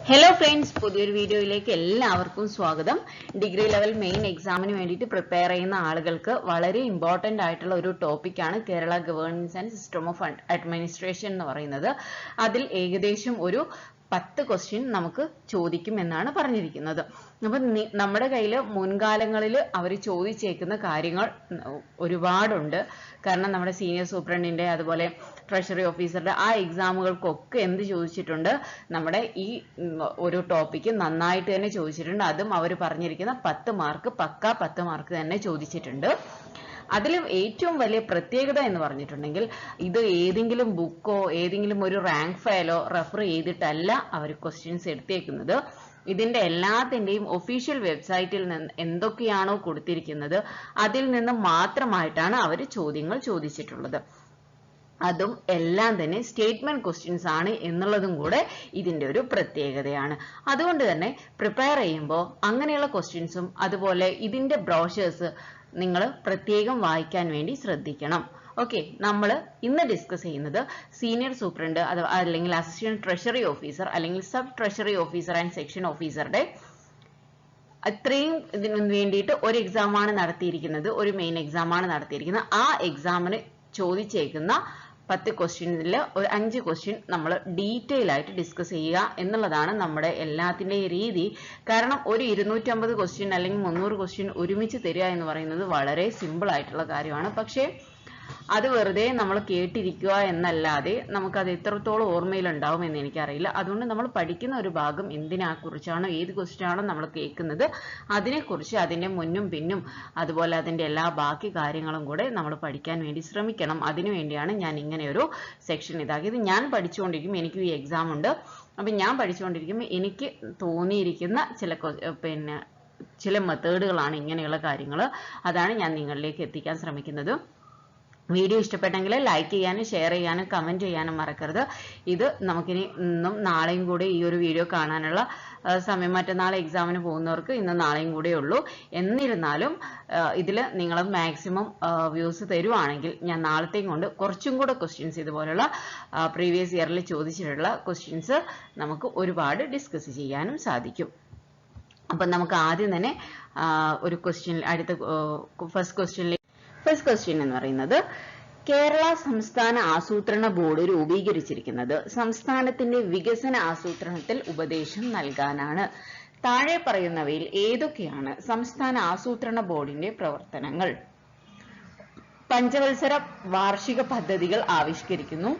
Hello friends, പുതിയൊരു വീഡിയോയിലേക്ക് എല്ലാവർക്കും സ്വാഗതം. ഡിഗ്രി ലെവൽ മെയിൻ എക്സാമിന് വേണ്ടിയിട്ട് പ്രിപ്പയർ ചെയ്യുന്ന ആളുകൾക്ക് വളരെ ഇമ്പോർട്ടൻ്റ് ആയിട്ടുള്ള ഒരു ടോപ്പിക്കാണ് Kerala governance and system of administration എന്ന് പറയുന്നത്. അതിൽ ഏകദേശം ഒരു 10 ക്വസ്റ്റ്യൻ നമുക്ക് ചോദിക്കും എന്നാണ് പറഞ്ഞിരിക്കുന്നത്. അപ്പൊ നമ്മുടെ കയ്യിൽ മുൻകാലങ്ങളിൽ അവർ ചോദിച്ചേക്കുന്ന കാര്യങ്ങൾ ഒരുപാടുണ്ട്. കാരണം നമ്മുടെ സീനിയർ സൂപ്രണ്ടിന്റെ അതുപോലെ ട്രഷറി ഓഫീസറുടെ ആ എക്സാമുകൾക്കൊക്കെ എന്ത് ചോദിച്ചിട്ടുണ്ട്, നമ്മുടെ ഈ ഒരു ടോപ്പിക്ക് നന്നായിട്ട് തന്നെ ചോദിച്ചിട്ടുണ്ട്. അതും അവർ പറഞ്ഞിരിക്കുന്ന 10 മാർക്ക് പക്ക 10 മാർക്ക് തന്നെ ചോദിച്ചിട്ടുണ്ട്. അതിൽ ഏറ്റവും വലിയ പ്രത്യേകത എന്ന് പറഞ്ഞിട്ടുണ്ടെങ്കിൽ, ഇത് ഏതെങ്കിലും ബുക്കോ ഏതെങ്കിലും ഒരു റാങ്ക് ഫയലോ റെഫർ ചെയ്തിട്ടല്ല അവർ ക്വസ്റ്റ്യൻസ് എടുത്തേക്കുന്നത്. ഇതിന്റെ എല്ലാത്തിന്റെയും ഒഫീഷ്യൽ വെബ്സൈറ്റിൽ നിന്ന് എന്തൊക്കെയാണോ കൊടുത്തിരിക്കുന്നത് അതിൽ നിന്ന് മാത്രമായിട്ടാണ് അവർ ചോദ്യങ്ങൾ ചോദിച്ചിട്ടുള്ളത്. അതും എല്ലാം തന്നെ സ്റ്റേറ്റ്മെന്റ് ക്വസ്റ്റ്യൻസ് ആണ് എന്നുള്ളതും കൂടെ ഇതിന്റെ ഒരു പ്രത്യേകതയാണ്. അതുകൊണ്ട് തന്നെ പ്രിപ്പയർ ചെയ്യുമ്പോൾ അങ്ങനെയുള്ള ക്വസ്റ്റ്യൻസും അതുപോലെ ഇതിന്റെ ബ്രോഷേഴ്സ് നിങ്ങൾ പ്രത്യേകം വായിക്കാൻ വേണ്ടി ശ്രദ്ധിക്കണം. ഓക്കെ, നമ്മൾ ഇന്ന് ഡിസ്കസ് ചെയ്യുന്നത് സീനിയർ സൂപ്രണ്ട് അല്ലെങ്കിൽ അസിസ്റ്റന്റ് ട്രഷറി ഓഫീസർ അല്ലെങ്കിൽ sub treasury officer and section ഓഫീസറുടെ അത്രയും ഇതിനു വേണ്ടിയിട്ട് ഒരു എക്സാമാണ് നടത്തിയിരിക്കുന്നത്, ഒരു മെയിൻ എക്സാമാണ് നടത്തിയിരിക്കുന്നത്. ആ എക്സാമിന് ചോദിച്ചേക്കുന്ന 10 ക്വസ്റ്റ്യൻസിൽ ഒരു 5 ക്വസ്റ്റ്യൻ നമ്മൾ ഡീറ്റെയിൽ ആയിട്ട് ഡിസ്കസ് ചെയ്യുക എന്നുള്ളതാണ് നമ്മുടെ എല്ലാത്തിൻ്റെയും രീതി. കാരണം ഒരു 250 ക്വസ്റ്റ്യൻ അല്ലെങ്കിൽ 300 ക്വസ്റ്റ്യൻ ഒരുമിച്ച് തരിക എന്ന് പറയുന്നത് വളരെ സിമ്പിൾ ആയിട്ടുള്ള കാര്യമാണ്. പക്ഷേ അത് വെറുതെ നമ്മൾ കേട്ടിരിക്കുക എന്നല്ലാതെ നമുക്കത് എത്രത്തോളം ഓർമ്മയിലുണ്ടാവും എന്ന് എനിക്കറിയില്ല. അതുകൊണ്ട് നമ്മൾ പഠിക്കുന്ന ഒരു ഭാഗം എന്തിനെക്കുറിച്ചാണോ ഏത് ക്വസ്റ്റ്യൻ ആണോ നമ്മൾ കേൾക്കുന്നത് അതിനെക്കുറിച്ച് അതിൻ്റെ മുന്നും പിന്നും അതുപോലെ അതിൻ്റെ എല്ലാ ബാക്കി കാര്യങ്ങളും കൂടെ നമ്മൾ പഠിക്കാൻ വേണ്ടി ശ്രമിക്കണം. അതിനുവേണ്ടിയാണ് ഞാൻ ഇങ്ങനെ ഒരു സെക്ഷൻ ഇതാക്കിയത്. ഞാൻ പഠിച്ചുകൊണ്ടിരിക്കും, എനിക്ക് ഈ എക്സാം ഉണ്ട്. അപ്പം ഞാൻ പഠിച്ചുകൊണ്ടിരിക്കുമ്പോൾ എനിക്ക് തോന്നിയിരിക്കുന്ന ചില മെത്തേഡുകളാണ് ഇങ്ങനെയുള്ള കാര്യങ്ങൾ. അതാണ് ഞാൻ നിങ്ങളിലേക്ക് എത്തിക്കാൻ ശ്രമിക്കുന്നത്. വീഡിയോ ഇഷ്ടപ്പെട്ടെങ്കിൽ ലൈക്ക് ചെയ്യാനും ഷെയർ ചെയ്യാനും കമൻറ്റ് ചെയ്യാനും മറക്കരുത്. ഇത് നമുക്കിനി ഇന്നും നാളെയും കൂടെ ഈ ഒരു വീഡിയോ കാണാനുള്ള സമയം, മറ്റന്നാൾ എക്സാമിന് പോകുന്നവർക്ക് ഇന്നും നാളെയും കൂടെ ഉള്ളൂ. എന്നിരുന്നാലും ഇതിൽ നിങ്ങൾ മാക്സിമം വ്യൂസ് തരുവാണെങ്കിൽ ഞാൻ നാളത്തെയും കൊണ്ട് കുറച്ചും കൂടെ ക്വസ്റ്റ്യൻസ് ഇതുപോലുള്ള പ്രീവിയസ് ഇയറിൽ ചോദിച്ചിട്ടുള്ള ക്വസ്റ്റ്യൻസ് നമുക്ക് ഒരുപാട് ഡിസ്കസ് ചെയ്യാനും സാധിക്കും. അപ്പം നമുക്ക് ആദ്യം തന്നെ ഒരു ക്വസ്റ്റ്യൻ ഫസ്റ്റ് ക്വസ്റ്റ്യൻ എന്ന് പറയുന്നത്, കേരള സംസ്ഥാന ആസൂത്രണ ബോർഡ് രൂപീകരിച്ചിരിക്കുന്നത് സംസ്ഥാനത്തിന്റെ വികസന ആസൂത്രണത്തിൽ ഉപദേശം നൽകാനാണ്. താഴെ പറയുന്നവയിൽ ഏതൊക്കെയാണ് സംസ്ഥാന ആസൂത്രണ ബോർഡിന്റെ പ്രവർത്തനങ്ങൾ? പഞ്ചവത്സര വാർഷിക പദ്ധതികൾ ആവിഷ്കരിക്കുന്നു,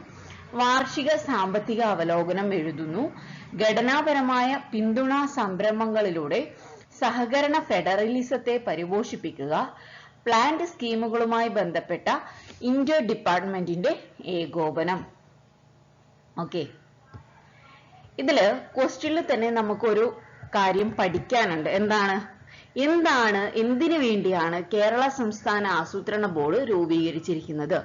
വാർഷിക സാമ്പത്തിക അവലോകനം എഴുതുന്നു, ഘടനാപരമായ പിന്തുണാ സംരംഭങ്ങളിലൂടെ സഹകരണ ഫെഡറലിസത്തെ പരിപോഷിപ്പിക്കുക, പ്ലാന്റ് സ്കീമുകളുമായി ബന്ധപ്പെട്ട ഇന്റർ ഡിപ്പാർട്ട്മെന്റിന്റെ ഏകോപനം. ഓക്കെ, ഇതില് ക്വസ്റ്റ്യനിൽ തന്നെ നമുക്കൊരു കാര്യം പഠിക്കാനുണ്ട്. എന്തിനു വേണ്ടിയാണ് കേരള സംസ്ഥാന ആസൂത്രണ ബോർഡ് രൂപീകരിച്ചിരിക്കുന്നത്?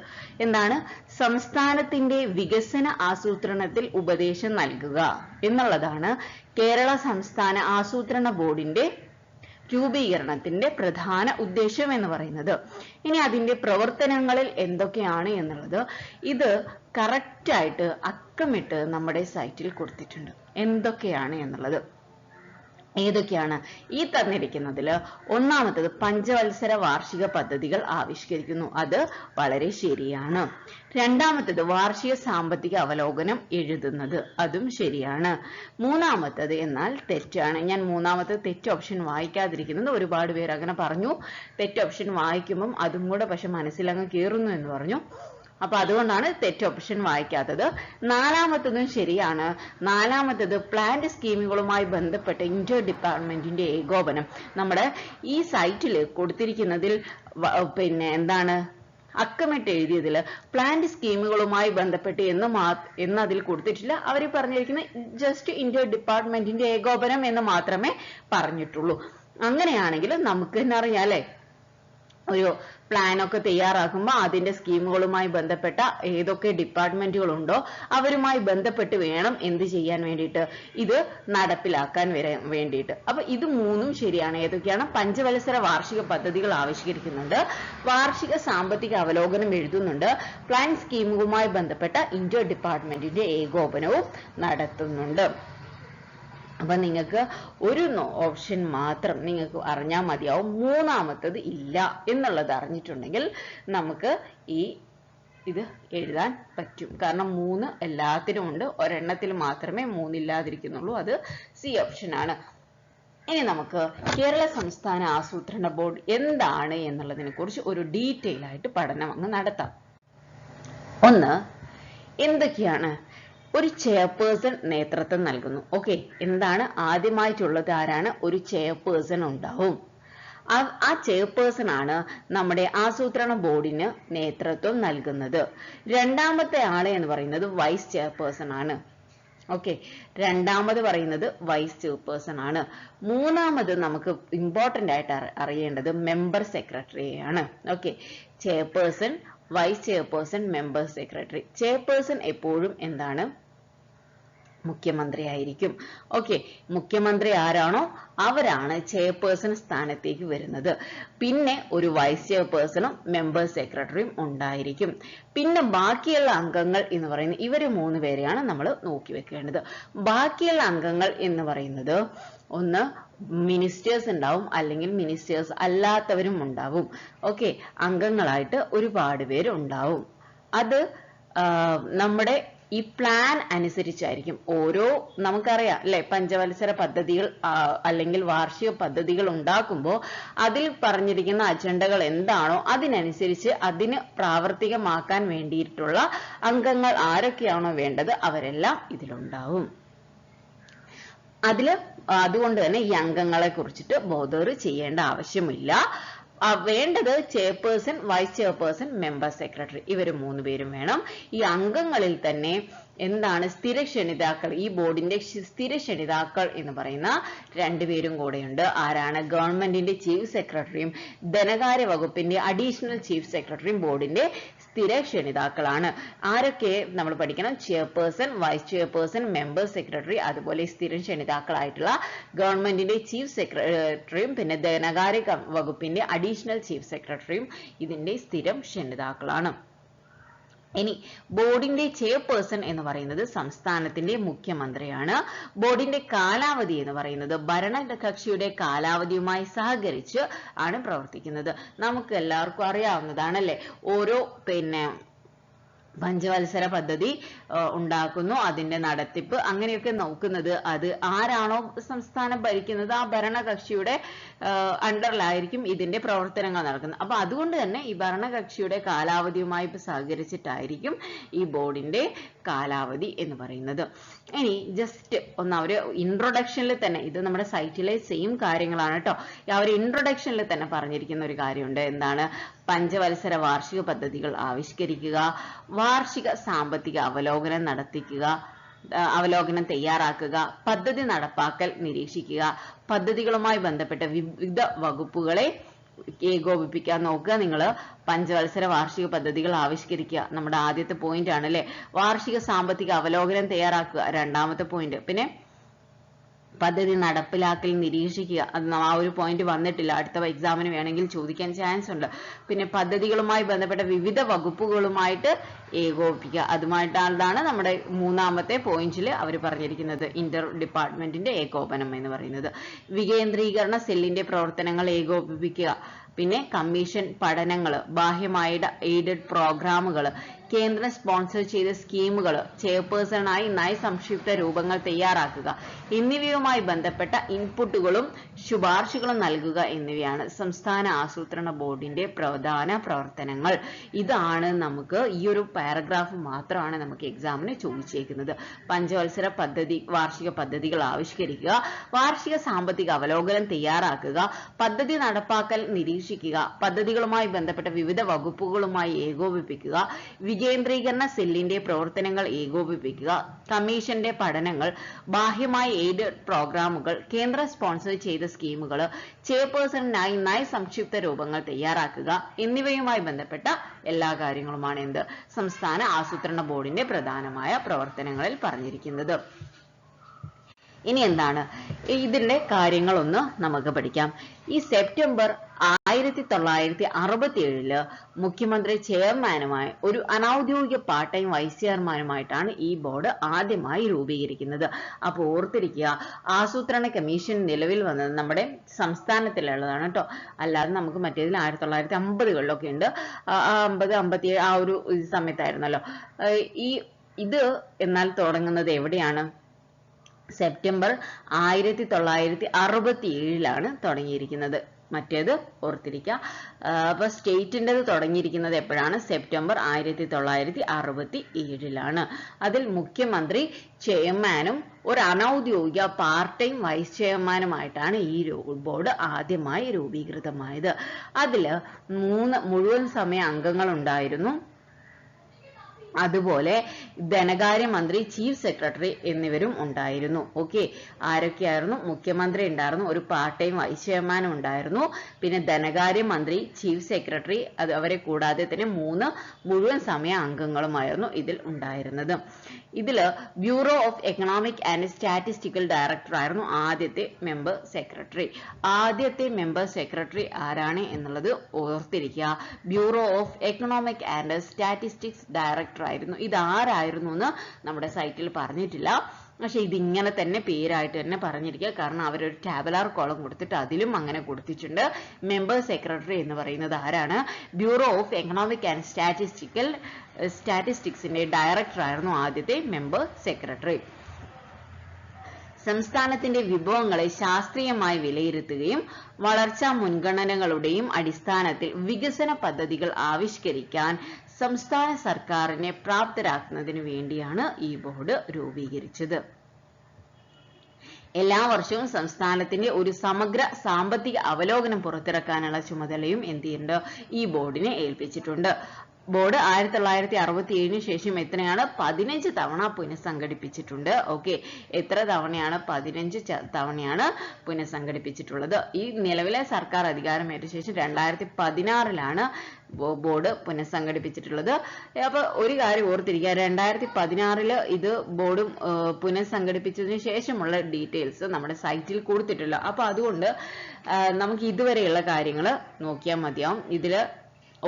സംസ്ഥാനത്തിന്റെ വികസന ആസൂത്രണത്തിൽ ഉപദേശം നൽകുക എന്നുള്ളതാണ് കേരള സംസ്ഥാന ആസൂത്രണ ബോർഡിന്റെ രൂപീകരണത്തിന്റെ പ്രധാന ഉദ്ദേശം എന്ന് പറയുന്നത്. ഇനി അതിന്റെ പ്രവർത്തനങ്ങളിൽ എന്തൊക്കെയാണ് എന്നുള്ളത് ഇത് കറക്റ്റായിട്ട് അക്കമിട്ട് നമ്മുടെ സൈറ്റിൽ കൊടുത്തിട്ടുണ്ട്. എന്തൊക്കെയാണ് എന്നുള്ളത് ഏതൊക്കെയാണ് ഈ തന്നിരിക്കുന്നതിൽ? ഒന്നാമത്തത് പഞ്ചവത്സര വാർഷിക പദ്ധതികൾ ആവിഷ്കരിക്കുന്നു, അത് വളരെ ശരിയാണ്. രണ്ടാമത്തത് വാർഷിക സാമ്പത്തിക അവലോകനം എഴുതുന്നത്, അതും ശരിയാണ്. മൂന്നാമത്തത് എന്നാൽ തെറ്റാണ്. ഞാൻ മൂന്നാമത്തത് തെറ്റ് ഓപ്ഷൻ വായിക്കാതിരിക്കുന്നത്, ഒരുപാട് പേര് അങ്ങനെ പറഞ്ഞു. തെറ്റ് ഓപ്ഷൻ വായിക്കുമ്പം അതും കൂടെ പക്ഷെ മനസ്സിലങ്ങ് കയറുന്നു എന്ന് പറഞ്ഞു. അപ്പൊ അതുകൊണ്ടാണ് തെറ്റ് ഓപ്ഷൻ വായിക്കാത്തത്. നാലാമത്തതും ശരിയാണ്. നാലാമത്തത് പ്ലാന്റ് സ്കീമുകളുമായി ബന്ധപ്പെട്ട ഇന്റർ ഡിപ്പാർട്ട്മെന്റിന്റെ ഏകോപനം. നമ്മുടെ ഈ സൈറ്റിൽ കൊടുത്തിരിക്കുന്നതിൽ അക്കമിട്ട് എഴുതിയതിൽ പ്ലാന്റ് സ്കീമുകളുമായി ബന്ധപ്പെട്ട് എന്ന് അതിൽ കൊടുത്തിട്ടില്ല. അവർ പറഞ്ഞിരിക്കുന്നത് ജസ്റ്റ് ഇന്റർ ഡിപ്പാർട്ട്മെന്റിന്റെ ഏകോപനം എന്ന് മാത്രമേ പറഞ്ഞിട്ടുള്ളൂ. അങ്ങനെയാണെങ്കിൽ നമുക്ക് തന്നെ അറിയാം അല്ലെ, ഒരു പ്ലാനൊക്കെ തയ്യാറാക്കുമ്പോൾ അതിന്റെ സ്കീമുകളുമായി ബന്ധപ്പെട്ട ഏതൊക്കെ ഡിപ്പാർട്ട്മെന്റുകളുണ്ടോ അവരുമായി ബന്ധപ്പെട്ട് വേണം എന്ത് ചെയ്യാൻ വേണ്ടിയിട്ട്, ഇത് നടപ്പിലാക്കാൻ വേണ്ടിയിട്ട്. അപ്പൊ ഇത് മൂന്നും ശരിയാണ്. ഏതൊക്കെയാണ്? പഞ്ചവത്സര വാർഷിക പദ്ധതികൾ ആവിഷ്കരിക്കുന്നുണ്ട്, വാർഷിക സാമ്പത്തിക അവലോകനം എഴുതുന്നുണ്ട്, പ്ലാൻ സ്കീമുകളുമായി ബന്ധപ്പെട്ട ഇന്റർ ഡിപ്പാർട്ട്മെന്റിന്റെ ഏകോപനവും നടത്തുന്നുണ്ട്. അപ്പൊ നിങ്ങൾക്ക് ഒരു ഓപ്ഷൻ മാത്രം നിങ്ങൾക്ക് അറിഞ്ഞാൽ മതിയാവും, മൂന്നാമത്തത് ഇല്ല എന്നുള്ളത് അറിഞ്ഞിട്ടുണ്ടെങ്കിൽ നമുക്ക് ഇത് എഴുതാൻ പറ്റും. കാരണം 3 എല്ലാത്തിനും ഉണ്ട്, ഒരെണ്ണത്തിൽ മാത്രമേ 3 ഇല്ലാതിരിക്കുന്നുള്ളൂ, അത് സി ഓപ്ഷൻ ആണ്. ഇനി നമുക്ക് കേരള സംസ്ഥാന ആസൂത്രണ ബോർഡ് എന്താണ് എന്നുള്ളതിനെ കുറിച്ച് ഒരു ഡീറ്റെയിൽ ആയിട്ട് പഠനം അങ്ങ് നടത്താം. ഒന്ന്, എന്തൊക്കെയാണ്? ഒരു ചെയർപേഴ്സൺ നേതൃത്വം നൽകുന്നു. ഓക്കെ, എന്താണ് ആദ്യമായിട്ടുള്ളത്? ആരാണ്? ഒരു ചെയർപേഴ്സൺ ഉണ്ടാവും. ആ ചെയർപേഴ്സൺ ആണ് നമ്മുടെ ആസൂത്രണ ബോർഡിന് നേതൃത്വം നൽകുന്നത്. രണ്ടാമത്തെ ആള് എന്ന് പറയുന്നത് വൈസ് ചെയർപേഴ്സൺ ആണ്. ഓക്കെ, രണ്ടാമത് പറയുന്നത് വൈസ് ചെയർപേഴ്സൺ ആണ്. മൂന്നാമത് നമുക്ക് ഇമ്പോർട്ടന്റ് ആയിട്ട് അറിയേണ്ടത് മെമ്പർ സെക്രട്ടറിയാണ്. Okay, chairperson, vice chairperson, member secretary. Chairperson എപ്പോഴും എന്താണ്? മുഖ്യമന്ത്രി ആയിരിക്കും. ഓക്കെ, മുഖ്യമന്ത്രി ആരാണോ അവരാണ് ചെയർപേഴ്സൺ സ്ഥാനത്തേക്ക് വരുന്നത്. പിന്നെ ഒരു വൈസ് ചെയർപേഴ്സണും മെമ്പർ സെക്രട്ടറിയും ഉണ്ടായിരിക്കും. പിന്നെ ബാക്കിയുള്ള അംഗങ്ങൾ എന്ന് പറയുന്നത് ഇവര് 3 പേരെയാണ് നമ്മൾ നോക്കി വെക്കേണ്ടത്. ബാക്കിയുള്ള അംഗങ്ങൾ എന്ന് പറയുന്നത് ഒന്ന് മിനിസ്റ്റേഴ്സ് ഉണ്ടാവും, അല്ലെങ്കിൽ മിനിസ്റ്റേഴ്സ് അല്ലാത്തവരും ഉണ്ടാവും. ഓക്കെ, അംഗങ്ങളായിട്ട് ഒരുപാട് പേര് ഉണ്ടാവും. അത് നമ്മുടെ ഈ പ്ലാൻ അനുസരിച്ചായിരിക്കും. നമുക്കറിയാം അല്ലെ, പഞ്ചവത്സര പദ്ധതികൾ അല്ലെങ്കിൽ വാർഷിക പദ്ധതികൾ ഉണ്ടാക്കുമ്പോൾ അതിൽ പറഞ്ഞിരിക്കുന്ന അജണ്ടകൾ എന്താണോ അതിനനുസരിച്ച് അതിന് പ്രാവർത്തികമാക്കാൻ വേണ്ടിയിട്ടുള്ള അംഗങ്ങൾ ആരൊക്കെയാണോ വേണ്ടത് അവരെല്ലാം ഇതിലുണ്ടാവും. അതുകൊണ്ട് തന്നെ ഈ അംഗങ്ങളെ കുറിച്ചിട്ട് ബോധർ ചെയ്യേണ്ട ആവശ്യമില്ല. വേണ്ടത് chairperson, vice chairperson, member secretary, ഇവര് 3 പേരും വേണം. ഈ അംഗങ്ങളിൽ തന്നെ എന്താണ് സ്ഥിര ക്ഷണിതാക്കൾ, ഈ ബോർഡിന്റെ സ്ഥിര ക്ഷണിതാക്കൾ എന്ന് പറയുന്ന 2 പേരും കൂടെയുണ്ട്. ആരാണ്? ഗവൺമെന്റിന്റെ ചീഫ് സെക്രട്ടറിയും ധനകാര്യ വകുപ്പിന്റെ അഡീഷണൽ ചീഫ് സെക്രട്ടറിയും ബോർഡിന്റെ സ്ഥിര ക്ഷണിതാക്കളാണ്. ആരൊക്കെ നമ്മൾ പഠിക്കണം? Chairperson, vice chairperson, member secretary, അതുപോലെ സ്ഥിര ക്ഷണിതാക്കളായിട്ടുള്ള ഗവൺമെന്റിന്റെ ചീഫ് സെക്രട്ടറിയും പിന്നെ ധനകാര്യ വകുപ്പിന്റെ അഡീഷണൽ ചീഫ് സെക്രട്ടറിയും ഇതിന്റെ സ്ഥിരം ക്ഷണിതാക്കളാണ്. ഇനി ബോർഡിന്റെ ചെയർപേഴ്സൺ എന്ന് പറയുന്നത് സംസ്ഥാനത്തിന്റെ മുഖ്യമന്ത്രിയാണ്. ബോർഡിന്റെ കാലാവധി എന്ന് പറയുന്നത് ഭരണകക്ഷിയുടെ കാലാവധിയുമായി സഹകരിച്ച് ആണ് പ്രവർത്തിക്കുന്നത്. നമുക്ക് എല്ലാവർക്കും അറിയാവുന്നതാണല്ലേ, ഓരോ പഞ്ചവത്സര പദ്ധതി ഉണ്ടാക്കുന്നു, അതിന്റെ നടത്തിപ്പ് അങ്ങനെയൊക്കെ നോക്കുന്നത് അത് ആരാണോ സംസ്ഥാനം ഭരിക്കുന്നത് ആ ഭരണകക്ഷിയുടെ അണ്ടറിലായിരിക്കും ഇതിന്റെ പ്രവർത്തനങ്ങൾ നടക്കുന്നത്. അപ്പൊ അതുകൊണ്ട് തന്നെ ഈ ഭരണകക്ഷിയുടെ കാലാവധിയുമായി സഹകരിച്ചിട്ടായിരിക്കും ഈ ബോർഡിന്റെ കാലാവധി എന്ന് പറയുന്നത്. ഇനി ജസ്റ്റ് ഒരു ഇൻട്രൊഡക്ഷനിൽ തന്നെ, ഇത് നമ്മുടെ സൈറ്റിലെ സെയിം കാര്യങ്ങളാണ് കേട്ടോ, ആ ഒരു ഇൻട്രൊഡക്ഷനിൽ തന്നെ പറഞ്ഞിരിക്കുന്ന ഒരു കാര്യമുണ്ട്. എന്താണ്? പഞ്ചവത്സര വാർഷിക പദ്ധതികൾ ആവിഷ്കരിക്കുക, വാർഷിക സാമ്പത്തിക അവലോകനം തയ്യാറാക്കുക, പദ്ധതി നടപ്പാക്കൽ നിരീക്ഷിക്കുക, പദ്ധതികളുമായി ബന്ധപ്പെട്ട വിവിധ വകുപ്പുകളെ ഏകോപിപ്പിക്കാൻ നോക്കുക. നിങ്ങൾ പഞ്ചവത്സര വാർഷിക പദ്ധതികൾ ആവിഷ്കരിക്കുക, നമ്മുടെ ആദ്യത്തെ പോയിന്റ് ആണ് അല്ലെ. വാർഷിക സാമ്പത്തിക അവലോകനം തയ്യാറാക്കുക, രണ്ടാമത്തെ പോയിന്റ്. പിന്നെ പദ്ധതി നടപ്പിലാക്കൽ നിരീക്ഷിക്കുക, അത് ആ ഒരു പോയിന്റ് വന്നിട്ടില്ല, അടുത്ത എക്സാമിന് വേണമെങ്കിൽ ചോദിക്കാൻ ചാൻസ് ഉണ്ട്. പിന്നെ പദ്ധതികളുമായി ബന്ധപ്പെട്ട വിവിധ വകുപ്പുകളുമായിട്ട് ഏകോപിപ്പിക്കുക, അതുമായിട്ടാണ് നമ്മുടെ മൂന്നാമത്തെ പോയിന്റിൽ അവർ പറഞ്ഞിരിക്കുന്നത്, ഇന്റർ ഡിപ്പാർട്ട്മെന്റിന്റെ ഏകോപനം എന്ന് പറയുന്നത്. വികേന്ദ്രീകരണ സെല്ലിന്റെ പ്രവർത്തനങ്ങൾ ഏകോപിപ്പിക്കുക, പിന്നെ കമ്മീഷൻ പഠനങ്ങൾ, ബാഹ്യമായ എയ്ഡഡ് പ്രോഗ്രാമുകൾ, കേന്ദ്രം സ്പോൺസർ ചെയ്ത സ്കീമുകൾ, ചെയർപേഴ്സണായി നയസംക്ഷിപ്ത രൂപങ്ങൾ തയ്യാറാക്കുക എന്നിവയുമായി ബന്ധപ്പെട്ട ഇൻപുട്ടുകളും ശുപാർശകളും നൽകുക എന്നിവയാണ് സംസ്ഥാന ആസൂത്രണ ബോർഡിന്റെ പ്രധാന പ്രവർത്തനങ്ങൾ. ഇതാണ് നമുക്ക് ഈ ഒരു പാരഗ്രാഫ് മാത്രമാണ് നമുക്ക് എക്സാമിന് ചോദിച്ചേക്കുന്നത്. പഞ്ചവത്സര വാർഷിക പദ്ധതികൾ ആവിഷ്കരിക്കുക, വാർഷിക സാമ്പത്തിക അവലോകനം തയ്യാറാക്കുക, പദ്ധതി നടപ്പാക്കൽ നിരീക്ഷിക്കുക, പദ്ധതികളുമായി ബന്ധപ്പെട്ട വിവിധ വകുപ്പുകളുമായി ഏകോപിപ്പിക്കുക, വികേന്ദ്രീകരണ സെല്ലിന്റെ പ്രവർത്തനങ്ങൾ ഏകോപിപ്പിക്കുക, കമ്മീഷന്റെ പഠനങ്ങൾ, ബാഹ്യമായ എയ്ഡഡ് പ്രോഗ്രാമുകൾ, കേന്ദ്ര സ്പോൺസർ ചെയ്ത സ്കീമുകൾ, ചെയർപേഴ്സണിനായി നയസംക്ഷിപ്ത രൂപങ്ങൾ തയ്യാറാക്കുക എന്നിവയുമായി ബന്ധപ്പെട്ട എല്ലാ കാര്യങ്ങളുമാണ് എന്ത് സംസ്ഥാന ആസൂത്രണ ബോർഡിന്റെ പ്രധാനമായ പ്രവർത്തനങ്ങളിൽ പറഞ്ഞിരിക്കുന്നത്. ഇനി എന്താണ് ഇതിന്റെ കാര്യങ്ങളൊന്ന് നമുക്ക് പഠിക്കാം. ഈ സെപ്റ്റംബർ 1967 മുഖ്യമന്ത്രി ചെയർമാനുമായി ഒരു അനൌദ്യോഗിക പാർട്ട് ടൈം വൈസ് ചെയർമാനുമായിട്ടാണ് ഈ ബോർഡ് ആദ്യമായി രൂപീകരിക്കുന്നത്. അപ്പോൾ ഓർത്തിരിക്കുക, ആസൂത്രണ കമ്മീഷൻ നിലവിൽ വന്നത് നമ്മുടെ സംസ്ഥാനത്തിലുള്ളതാണ് കേട്ടോ. അല്ലാതെ നമുക്ക് മറ്റേതിൽ 1950-കളിലൊക്കെ ഉണ്ട്. 50-57 ആ ഒരു സമയത്തായിരുന്നല്ലോ. ഇത് എന്നാൽ തുടങ്ങുന്നത് എവിടെയാണ്? സെപ്റ്റംബർ 1967 തുടങ്ങിയിരിക്കുന്നത്. മറ്റേത് ഓർത്തിരിക്കുക. അപ്പൊ സ്റ്റേറ്റിൻ്റെത് തുടങ്ങിയിരിക്കുന്നത് എപ്പോഴാണ്? സെപ്റ്റംബർ 1967. അതിൽ മുഖ്യമന്ത്രി ചെയർമാനും ഒരു അനൌദ്യോഗിക പാർട്ട് ടൈം വൈസ് ചെയർമാനുമായിട്ടാണ് ഈ ബോർഡ് ആദ്യമായി രൂപീകൃതമായത്. അതില് 3 മുഴുവൻ സമയ അംഗങ്ങൾ ഉണ്ടായിരുന്നു. അതുപോലെ ധനകാര്യമന്ത്രി, ചീഫ് സെക്രട്ടറി എന്നിവരും ഉണ്ടായിരുന്നു. ഓക്കെ, ആരൊക്കെയായിരുന്നു? മുഖ്യമന്ത്രി ഉണ്ടായിരുന്നു, ഒരു പാർട്ട് ടൈം വൈസ് ചെയർമാനും ഉണ്ടായിരുന്നു, പിന്നെ ധനകാര്യമന്ത്രി, ചീഫ് സെക്രട്ടറി, അവരെ കൂടാതെ തന്നെ 3 മുഴുവൻ സമയ അംഗങ്ങളുമായിരുന്നു ഇതിൽ ഉണ്ടായിരുന്നത്. ഇതില് bureau of economic and statistical director ആയിരുന്നു ആദ്യത്തെ മെമ്പർ സെക്രട്ടറി. ആദ്യത്തെ മെമ്പർ സെക്രട്ടറി ആരാണ് എന്നുള്ളത് ഓർത്തിരിക്കുക. Bureau of economic and statistics director ആയിരുന്നു. ഇത് ആരായിരുന്നു എന്ന് നമ്മുടെ സൈറ്റിൽ പറഞ്ഞിട്ടില്ല, പക്ഷെ ഇതിങ്ങനെ തന്നെ പേരായിട്ട് തന്നെ പറഞ്ഞിരിക്കുക. കാരണം അവരൊരു ടാബുലാർ കോളം കൊടുത്തിട്ട് അതിലും അങ്ങനെ കൊടുത്തിട്ടുണ്ട്. മെമ്പർ സെക്രട്ടറി എന്ന് പറയുന്നത് ആരാണ്? ബ്യൂറോ ഓഫ് എക്കണോമിക് ആൻഡ് സ്റ്റാറ്റിസ്റ്റിക്സിന്റെ ഡയറക്ടർ ആയിരുന്നു ആദ്യത്തെ മെമ്പർ സെക്രട്ടറി. സംസ്ഥാനത്തിന്റെ വിഭവങ്ങളെ ശാസ്ത്രീയമായി വിലയിരുത്തുകയും വളർച്ചാ മുൻഗണനകളുടെയും അടിസ്ഥാനത്തിൽ വികസന പദ്ധതികൾ ആവിഷ്കരിക്കാൻ സംസ്ഥാന സർക്കാരിനെ പ്രാപ്തരാക്കുന്നതിന് വേണ്ടിയാണ് ഈ ബോർഡ് രൂപീകരിച്ചത്. എല്ലാ വർഷവും സംസ്ഥാനത്തിന്റെ ഒരു സമഗ്ര സാമ്പത്തിക അവലോകനം പുറത്തിറക്കാനുള്ള ചുമതലയും എന്ത് ചെയ്യുന്നുണ്ട്? ഈ ബോർഡിനെ ഏൽപ്പിച്ചിട്ടുണ്ട്. ബോർഡ് 1967 ശേഷം എത്രയാണ്? 15 തവണ പുനഃസംഘടിപ്പിച്ചിട്ടുണ്ട്. ഓക്കെ, എത്ര തവണയാണ്? 15 തവണയാണ് പുനഃസംഘടിപ്പിച്ചിട്ടുള്ളത്. ഈ നിലവിലെ സർക്കാർ അധികാരമേറ്റ ശേഷം 2016 ബോർഡ് പുനഃസംഘടിപ്പിച്ചിട്ടുള്ളത്. അപ്പൊ ഒരു കാര്യം ഓർത്തിരിക്കുക, 2016 ഇത് ബോർഡ് പുനഃസംഘടിപ്പിച്ചതിന് ശേഷമുള്ള ഡീറ്റെയിൽസ് നമ്മുടെ സൈറ്റിൽ കൊടുത്തിട്ടില്ല. അപ്പൊ അതുകൊണ്ട് നമുക്ക് ഇതുവരെയുള്ള കാര്യങ്ങൾ നോക്കിയാൽ മതിയാവും. ഇതില്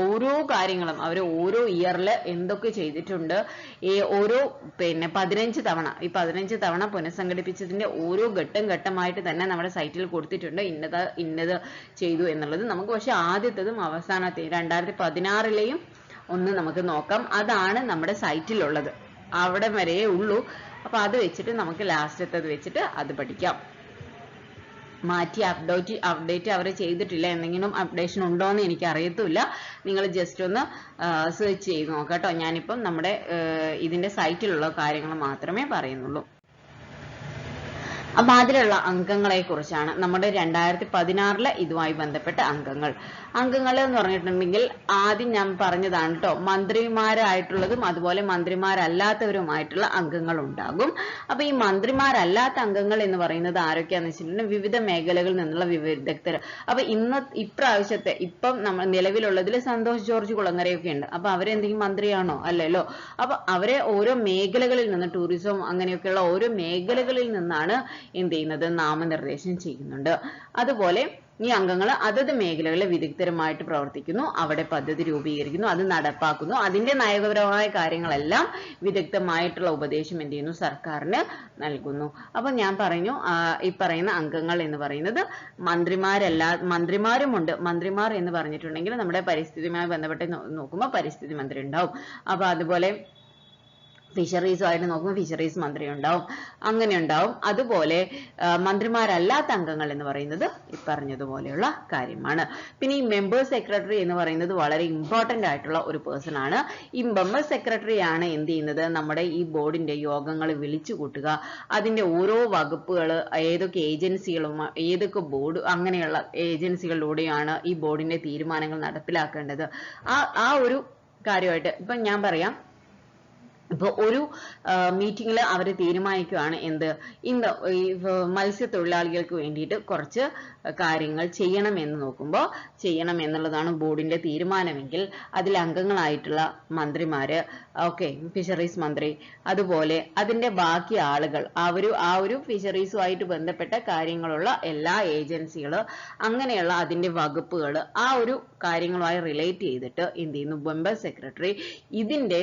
ഓരോ കാര്യങ്ങളും അവർ ഓരോ ഇയറിൽ എന്തൊക്കെ ചെയ്തിട്ടുണ്ട്, ഓരോ 15 തവണ ഈ 15 തവണ പുനഃസംഘടിപ്പിച്ചതിന്റെ ഓരോ ഘട്ടമായിട്ട് തന്നെ നമ്മുടെ സൈറ്റിൽ കൊടുത്തിട്ടുണ്ട്. ഇന്നത് ചെയ്തു എന്നുള്ളത് നമുക്ക്. പക്ഷെ ആദ്യത്തേതും അവസാനത്തെയും 2016 ഒന്ന് നമുക്ക് നോക്കാം. അതാണ് നമ്മുടെ സൈറ്റിലുള്ളത്, അവിടെ വരെയേ ഉള്ളൂ. അപ്പൊ അത് വെച്ചിട്ട് നമുക്ക് ലാസ്റ്റത്തത് വെച്ചിട്ട് അത് പഠിക്കാം. മാറ്റി അപ്ഡേറ്റ് അവർ ചെയ്തിട്ടില്ല, എന്തെങ്കിലും അപ്ഡേഷൻ ഉണ്ടോ എന്ന് എനിക്ക് അറിയത്തില്ല. നിങ്ങൾ ജസ്റ്റ് ഒന്ന് സെർച്ച് ചെയ്ത് നോക്കാം കേട്ടോ. ഞാനിപ്പം നമ്മുടെ ഇതിന്റെ സൈറ്റിലുള്ള കാര്യങ്ങൾ മാത്രമേ പറയുന്നുള്ളൂ. അപ്പൊ അതിലുള്ള അംഗങ്ങളെ കുറിച്ചാണ് നമ്മുടെ 2016 ഇതുമായി ബന്ധപ്പെട്ട അംഗങ്ങൾ എന്ന് പറഞ്ഞിട്ടുണ്ടെങ്കിൽ ആദ്യം ഞാൻ പറഞ്ഞതാണ് കേട്ടോ. മന്ത്രിമാരായിട്ടുള്ളതും അതുപോലെ മന്ത്രിമാരല്ലാത്തവരുമായിട്ടുള്ള അംഗങ്ങൾ ഉണ്ടാകും. അപ്പൊ ഈ മന്ത്രിമാരല്ലാത്ത അംഗങ്ങൾ എന്ന് പറയുന്നത് ആരൊക്കെയാന്ന് വെച്ചിട്ടുണ്ടെങ്കിൽ വിവിധ മേഖലകളിൽ നിന്നുള്ള വിദഗ്ധർ. അപ്പൊ ഇപ്രാവശ്യത്തെ ഇപ്പം നമ്മൾ നിലവിലുള്ളതിൽ സന്തോഷ് ജോർജ് കുളങ്ങരയൊക്കെ ഉണ്ട്. അപ്പൊ അവരെന്തെങ്കിലും മന്ത്രിയാണോ? അല്ലല്ലോ. അപ്പൊ അവരെ ഓരോ മേഖലകളിൽ നിന്ന്, ടൂറിസം അങ്ങനെയൊക്കെയുള്ള ഓരോ മേഖലകളിൽ നിന്നാണ് എന്ത് ചെയ്യുന്നത്? നാമനിർദ്ദേശം ചെയ്യുന്നുണ്ട്. അതുപോലെ ഈ അംഗങ്ങൾ അതത് മേഖലകളിലെ വിദഗ്ധരുമായിട്ട് പ്രവർത്തിക്കുന്നു, അവിടെ പദ്ധതി രൂപീകരിക്കുന്നു, അത് നടപ്പാക്കുന്നു. അതിന്റെ നയപരമായ കാര്യങ്ങളെല്ലാം വിദഗ്ധമായിട്ടുള്ള ഉപദേശം എന്ത് ചെയ്യുന്നു? സർക്കാരിന് നൽകുന്നു. അപ്പൊ ഞാൻ പറഞ്ഞു, ഈ പറയുന്ന അംഗങ്ങൾ എന്ന് പറയുന്നത് മന്ത്രിമാരുമുണ്ട്. മന്ത്രിമാർ എന്ന് പറഞ്ഞിട്ടുണ്ടെങ്കിൽ നമ്മുടെ പരിസ്ഥിതിയുമായി ബന്ധപ്പെട്ട് നോക്കുമ്പോൾ പരിസ്ഥിതി മന്ത്രി ഉണ്ടാവും. അപ്പൊ അതുപോലെ ഫിഷറീസുമായിട്ട് നോക്കുമ്പോൾ ഫിഷറീസ് മന്ത്രി ഉണ്ടാവും, അങ്ങനെ ഉണ്ടാവും. അതുപോലെ മന്ത്രിമാരല്ലാത്ത അംഗങ്ങൾ എന്ന് പറയുന്നത് ഈ പറഞ്ഞതുപോലെയുള്ള കാര്യമാണ്. പിന്നെ ഈ മെമ്പർ സെക്രട്ടറി എന്ന് പറയുന്നത് വളരെ ഇമ്പോർട്ടന്റ് ആയിട്ടുള്ള ഒരു പേഴ്സൺ ആണ്. ഈ മെമ്പർ സെക്രട്ടറി ആണ് എന്ത് ചെയ്യുന്നത്? നമ്മുടെ ഈ ബോർഡിന്റെ യോഗങ്ങൾ വിളിച്ചു കൂട്ടുക, അതിന്റെ ഓരോ വകുപ്പുകൾ, ഏതൊക്കെ ഏജൻസികളും ഏതൊക്കെ ബോർഡ് അങ്ങനെയുള്ള ഏജൻസികളിലൂടെയാണ് ഈ ബോർഡിന്റെ തീരുമാനങ്ങൾ നടപ്പിലാക്കേണ്ടത്. ആ ഒരു കാര്യമായിട്ട് ഇപ്പൊ ഞാൻ പറയാം, ഇപ്പൊ ഒരു മീറ്റിംഗിൽ അവർ തീരുമാനിക്കുകയാണ് എന്ത് ഇന്ന് ഈ മത്സ്യത്തൊഴിലാളികൾക്ക് വേണ്ടിയിട്ട് കുറച്ച് കാര്യങ്ങൾ ചെയ്യണമെന്ന് നോക്കുമ്പോൾ ചെയ്യണം എന്നുള്ളതാണ് ബോർഡിന്റെ തീരുമാനമെങ്കിൽ അതിൽ അംഗങ്ങളായിട്ടുള്ള മന്ത്രിമാര് ഫിഷറീസ് മന്ത്രി അതുപോലെ അതിന്റെ ബാക്കി ആളുകൾ ആ ഒരു ഫിഷറീസുമായിട്ട് ബന്ധപ്പെട്ട കാര്യങ്ങളുള്ള എല്ലാ ഏജൻസികൾ അങ്ങനെയുള്ള അതിന്റെ വകുപ്പുകൾ ആ ഒരു കാര്യങ്ങളുമായി റിലേറ്റ് ചെയ്തിട്ട് എന്ത് ചെയ്യുന്നു മെമ്പർ സെക്രട്ടറി ഇതിന്റെ